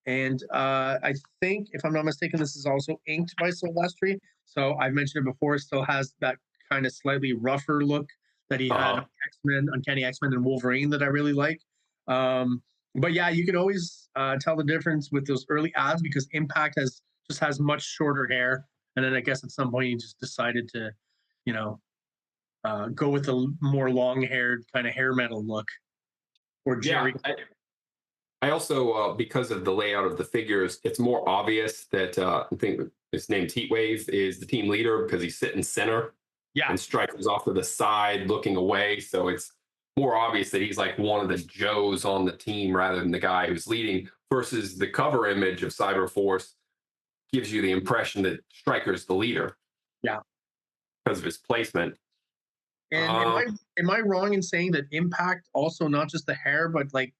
And I think, if I'm not mistaken, this is also inked by Silvestri. So I've mentioned it before, it still has that kind of slightly rougher look that he had on Uh-huh. X-Men, Uncanny X-Men and Wolverine that I really like. Um, but yeah, you can always tell the difference with those early ads because Impact has much shorter hair. And then I guess at some point he just decided to, you know, go with the more long-haired kind of hair metal look or Yeah. Jerry. I also, because of the layout of the figures, it's more obvious that I think his name's Heatwave is the team leader because he's sitting center Yeah, and Striker's off to the side looking away. So it's more obvious that he's like one of the Joes on the team rather than the guy who's leading, versus the cover image of Cyberforce gives you the impression that Striker's the leader yeah. because of his placement. And am Um, I am I wrong in saying that Impact also not just the hair, but like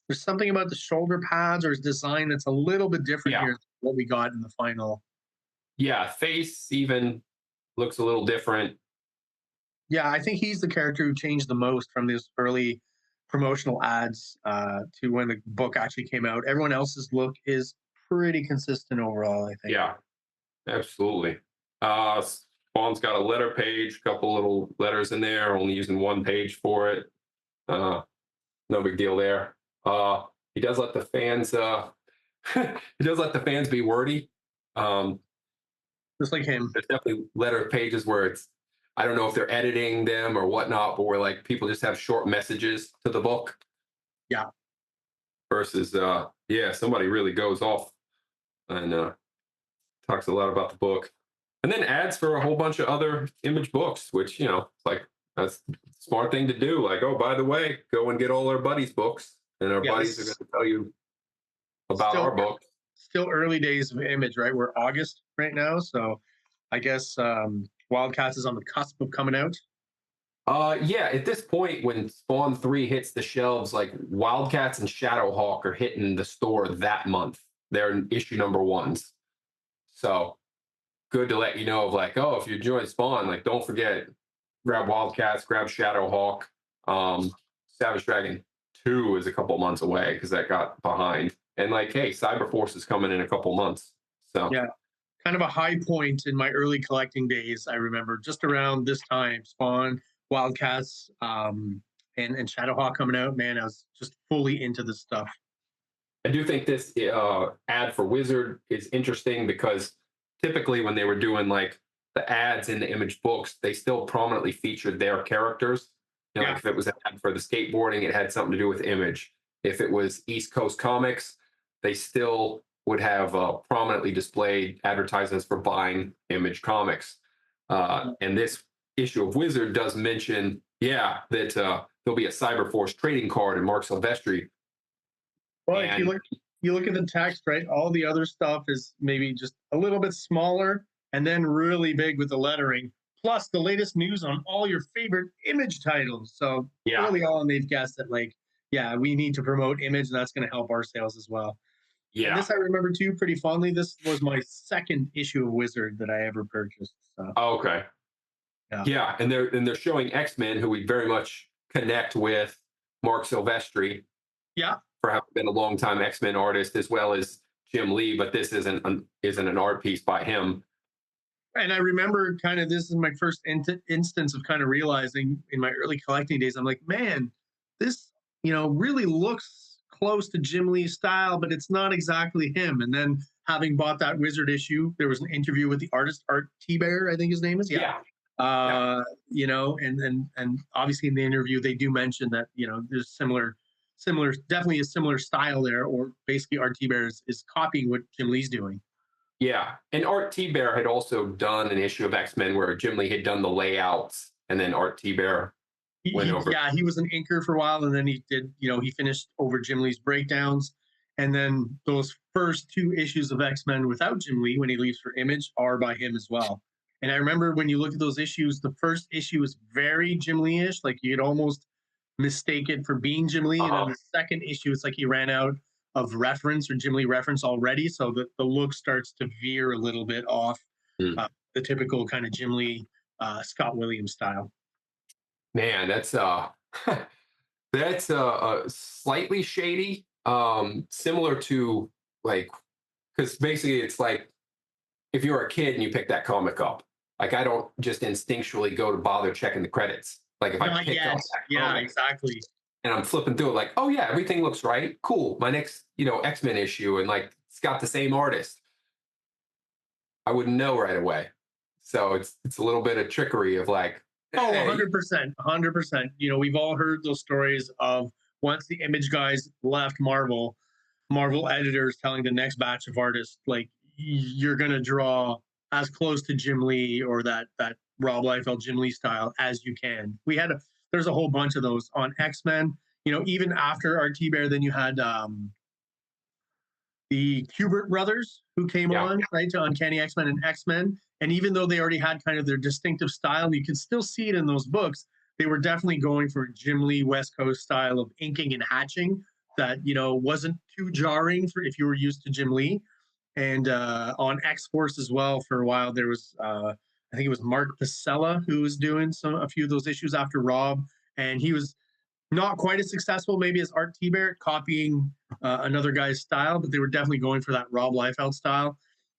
there's something about the shoulder pads or his design that's a little bit different yeah, here than what we got in the final. yeah, face even looks a little different. Yeah, I think he's the character who changed the most from these early promotional ads to when the book actually came out. Everyone else's look is pretty consistent overall, I think. Yeah, absolutely. Spawn's got a letter page, a couple little letters in there, only using one page for it. Uh, no big deal there. He does let the fans he does let the fans be wordy. Um, Just like him. there's definitely letter pages where it's, I don't know if they're editing them or whatnot, but where like people just have short messages to the book Yeah. versus yeah, somebody really goes off and talks a lot about the book. And then ads for a whole bunch of other Image books, which, it's like, that's a smart thing to do. Like, oh, by the way, go and get all our buddies' books, and our Yeah, buddies are going this to tell you about still our book. still early days of Image, right? We're August right now, so I guess Wildcats is on the cusp of coming out. Yeah, at this point, when Spawn 3 hits the shelves, like Wildcats and Shadowhawk are hitting the store that month. They're in issue number ones. So good to let you know of like, oh, if you join Spawn, like don't forget, grab Wildcats, grab Shadowhawk. Savage Dragon 2 is a couple months away because that got behind. And like, hey, Cyberforce is coming in a couple months. So Yeah. Kind of a high point in my early collecting days. I remember just around this time, Spawn, Wildcats, and Shadowhawk coming out. Man, I was just fully into this stuff. I do think this ad for Wizard is interesting because typically when they were doing like the ads in the Image books, they still prominently featured their characters. You know, Yeah. like if it was an ad for the skateboarding, it had something to do with Image. If it was East Coast Comics, they still would have prominently displayed advertisements for buying Image comics. And this issue of Wizard does mention, yeah, that there'll be a Cyberforce trading card in Mark Silvestri. Well, if you look at the text, right? All the other stuff is maybe just a little bit smaller and then really big with the lettering. Plus the latest news on all your favorite Image titles. So early on, they've guessed that like, yeah, we need to promote Image, and that's going to help our sales as well. Yeah. And this I remember too pretty fondly. This was my second issue of Wizard that I ever purchased. So. Oh, okay. Yeah. And they're showing X-Men, who we very much connect with Mark Silvestri. Yeah. For having been a longtime X-Men artist, as well as Jim Lee, but this isn't an art piece by him. And I remember kind of this is my first instance of kind of realizing in my early collecting days, I'm like, man, this, really looks close to Jim Lee's style, but it's not exactly him. And then having bought that Wizard issue, there was an interview with the artist, Art T-Bear, I think his name is. Yeah. And obviously in the interview, they do mention that, there's definitely a similar style there, or basically Art T-Bear is copying what Jim Lee's doing. Yeah, and Art T-Bear had also done an issue of X-Men where Jim Lee had done the layouts, and then Art T-Bear went over. Yeah, he was an inker for a while, and then he did, he finished over Jim Lee's breakdowns. And then those first two issues of X-Men without Jim Lee, when he leaves for Image, are by him as well. And I remember when you look at those issues, the first issue is very Jim Lee-ish, like you could almost mistake it for being Jim Lee. And then the second issue, it's like he ran out of reference or Jim Lee reference already. So the look starts to veer a little bit off the typical kind of Jim Lee, Scott Williams style. Man, that's slightly shady. Similar to like, because basically it's like if you're a kid and you pick that comic up, like I don't just instinctually go to bother checking the credits. Like if I pick up that comic, exactly. And I'm flipping through it like, oh yeah, everything looks right. Cool. My next, X-Men issue, and like it's got the same artist. I wouldn't know right away. So it's a little bit of trickery of like, hey. 100%. We've all heard those stories of once the Image guys left Marvel editors telling the next batch of artists, like, you're going to draw as close to Jim Lee or that Rob Liefeld Jim Lee style as you can. There's a whole bunch of those on X-Men. Even after Art T-Bear, then you had the Kubert brothers who came on, right, to Uncanny X-Men and X-Men. And even though they already had kind of their distinctive style, you can still see it in those books. They were definitely going for Jim Lee West Coast style of inking and hatching that, wasn't too jarring for if you were used to Jim Lee. And on X-Force as well, for a while, there was, I think it was Mark Pacella who was doing a few of those issues after Rob. And he was not quite as successful maybe as Art T-Bear, copying another guy's style, but they were definitely going for that Rob Liefeld style.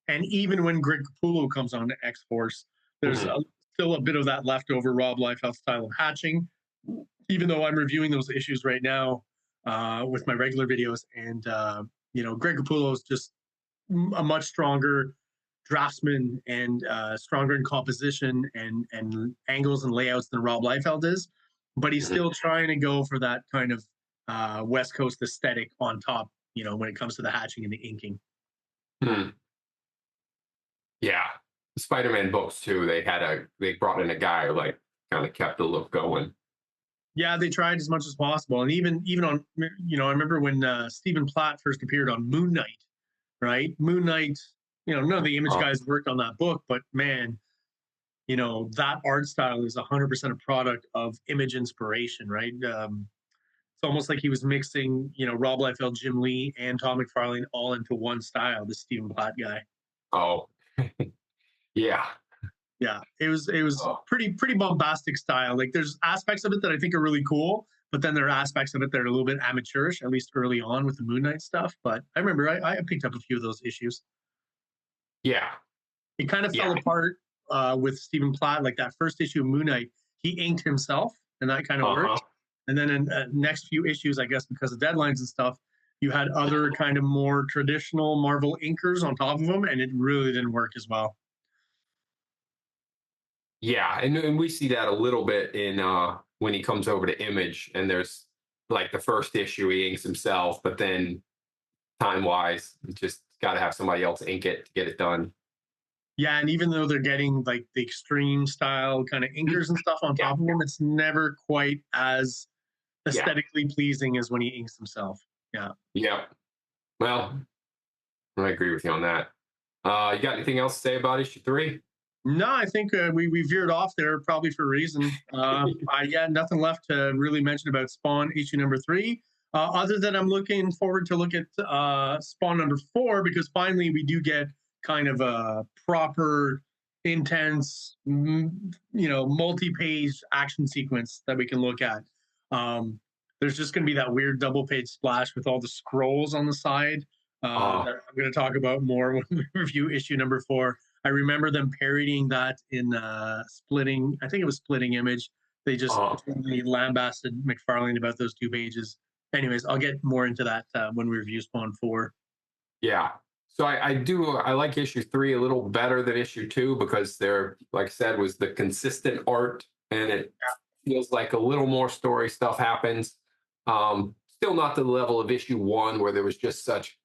And even when Greg Capullo comes on to X-Force, there's still a bit of that leftover Rob Liefeld style of hatching, even though I'm reviewing those issues right now with my regular videos. And, Greg Capullo is just a much stronger draftsman and stronger in composition and angles and layouts than Rob Liefeld is. But he's still trying to go for that kind of West Coast aesthetic on top, when it comes to the hatching and the inking. Yeah. The Spider-Man books too, they brought in a guy who like kind of kept the look going. Yeah, they tried as much as possible. And even on, I remember when Stephen Platt first appeared on Moon Knight, right? Moon Knight, none of the Image guys worked on that book, but man, that art style is 100% a product of Image inspiration, right? It's almost like he was mixing, Rob Liefeld, Jim Lee, and Todd McFarlane all into one style. The Stephen Platt guy. Oh, yeah. Yeah, it was Oh, pretty bombastic style. Like there's aspects of it that I think are really cool, but then there are aspects of it that are a little bit amateurish, at least early on with the Moon Knight stuff. But I remember I picked up a few of those issues. yeah. It kind of Yeah. fell apart with Stephen Platt. Like that first issue of Moon Knight, he inked himself, and that kind of worked. And then in next few issues, I guess because of deadlines and stuff, you had other kind of more traditional Marvel inkers on top of them, and it really didn't work as well. Yeah, and we see that a little bit in when he comes over to Image, and there's like the first issue he inks himself, but then time wise, just got to have somebody else ink it to get it done. Yeah, and even though they're getting like the extreme style kind of inkers and stuff on top of them, it's never quite as aesthetically pleasing as when he inks himself. Yeah. Yeah. Well, I agree with you on that. You got anything else to say about issue 3? No, I think we veered off there probably for a reason. I got nothing left to really mention about Spawn issue number 3, other than I'm looking forward to look at Spawn number 4, because finally we do get kind of a proper, intense, multi-page action sequence that we can look at. There's just going to be that weird double-page splash with all the scrolls on the side that I'm going to talk about more when we review issue number 4. I remember them parodying that in Splitting. I think it was Splitting Image. They just totally lambasted McFarlane about those 2 pages. Anyways, I'll get more into that when we review Spawn 4. Yeah. So I like issue 3 a little better than issue 2 because there, like I said, was the consistent art, and it feels like a little more story stuff happens. Still not to the level of issue 1 where there was just such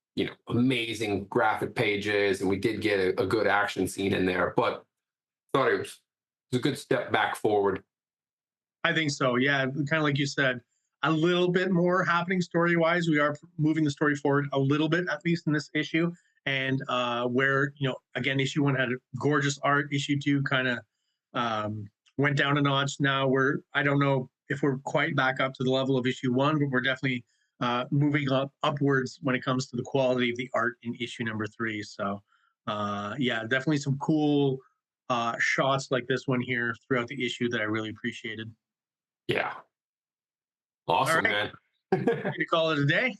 amazing graphic pages, and we did get a good action scene in there, but thought it was a good step back forward. I think so. Yeah, kind of like you said, a little bit more happening story-wise. We are moving the story forward a little bit, at least in this issue. And where, again, issue 1 had gorgeous art. Issue 2 kind of went down a notch. Now I don't know if we're quite back up to the level of issue 1, but we're definitely moving upwards when it comes to the quality of the art in issue number 3. So, yeah, definitely some cool shots like this one here throughout the issue that I really appreciated. Yeah. Awesome, man. Man. Ready to call it a day?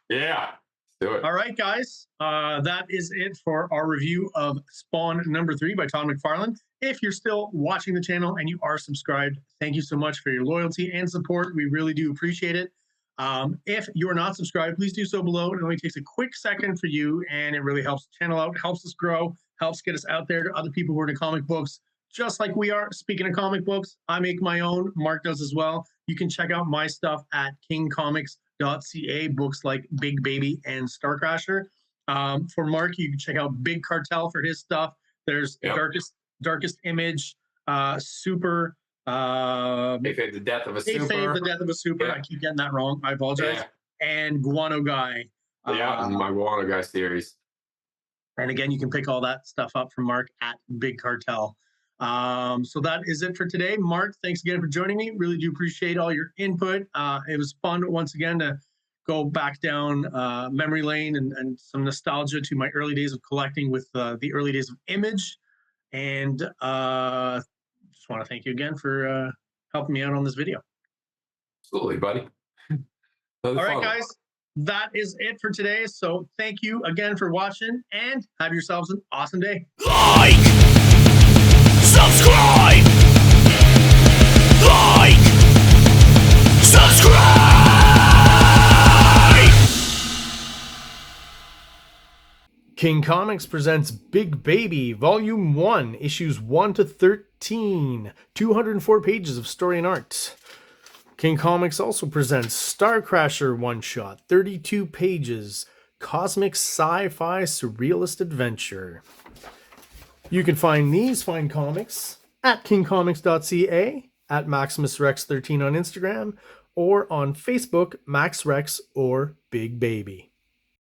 Yeah. Do it. All right, guys. That is it for our review of Spawn number 3 by Todd McFarlane. If you're still watching the channel and you are subscribed, thank you so much for your loyalty and support. We really do appreciate it. If you are not subscribed, please do so below. It only takes a quick second for you, and it really helps the channel out, helps us grow, helps get us out there to other people who are into comic books, just like we are. Speaking of comic books, I make my own. Mark does as well. You can check out my stuff at KINGCOMICS.CA, books like Big Baby and STARCRASHER. For Mark, you can check out Big Cartel for his stuff. There's Darkest Image, Super. Kayfabe, the Death of a Super. Kayfabe, the Death of a Super. Yeah. I keep getting that wrong. I apologize. Yeah. And Guano Guy. My Guano Guy series. And again, you can pick all that stuff up from Mark at Big Cartel. So that is it for today. Mark, thanks again for joining me. Really do appreciate all your input. It was fun once again to go back down memory lane and some nostalgia to my early days of collecting with the early days of Image. And just want to thank you again for helping me out on this video. Absolutely, buddy. All right, guys, that is it for today. So thank you again for watching, and have yourselves an awesome day. Like, subscribe, like, subscribe. King Comics presents Big Baby, Volume 1, Issues 1 to 13, 204 pages of story and art. King Comics also presents STARCRASHER one-shot, 32 pages, cosmic sci-fi surrealist adventure. You can find these fine comics at KingComics.CA, at MaximusRex13 on Instagram, or on Facebook, MaxRex or Big Baby.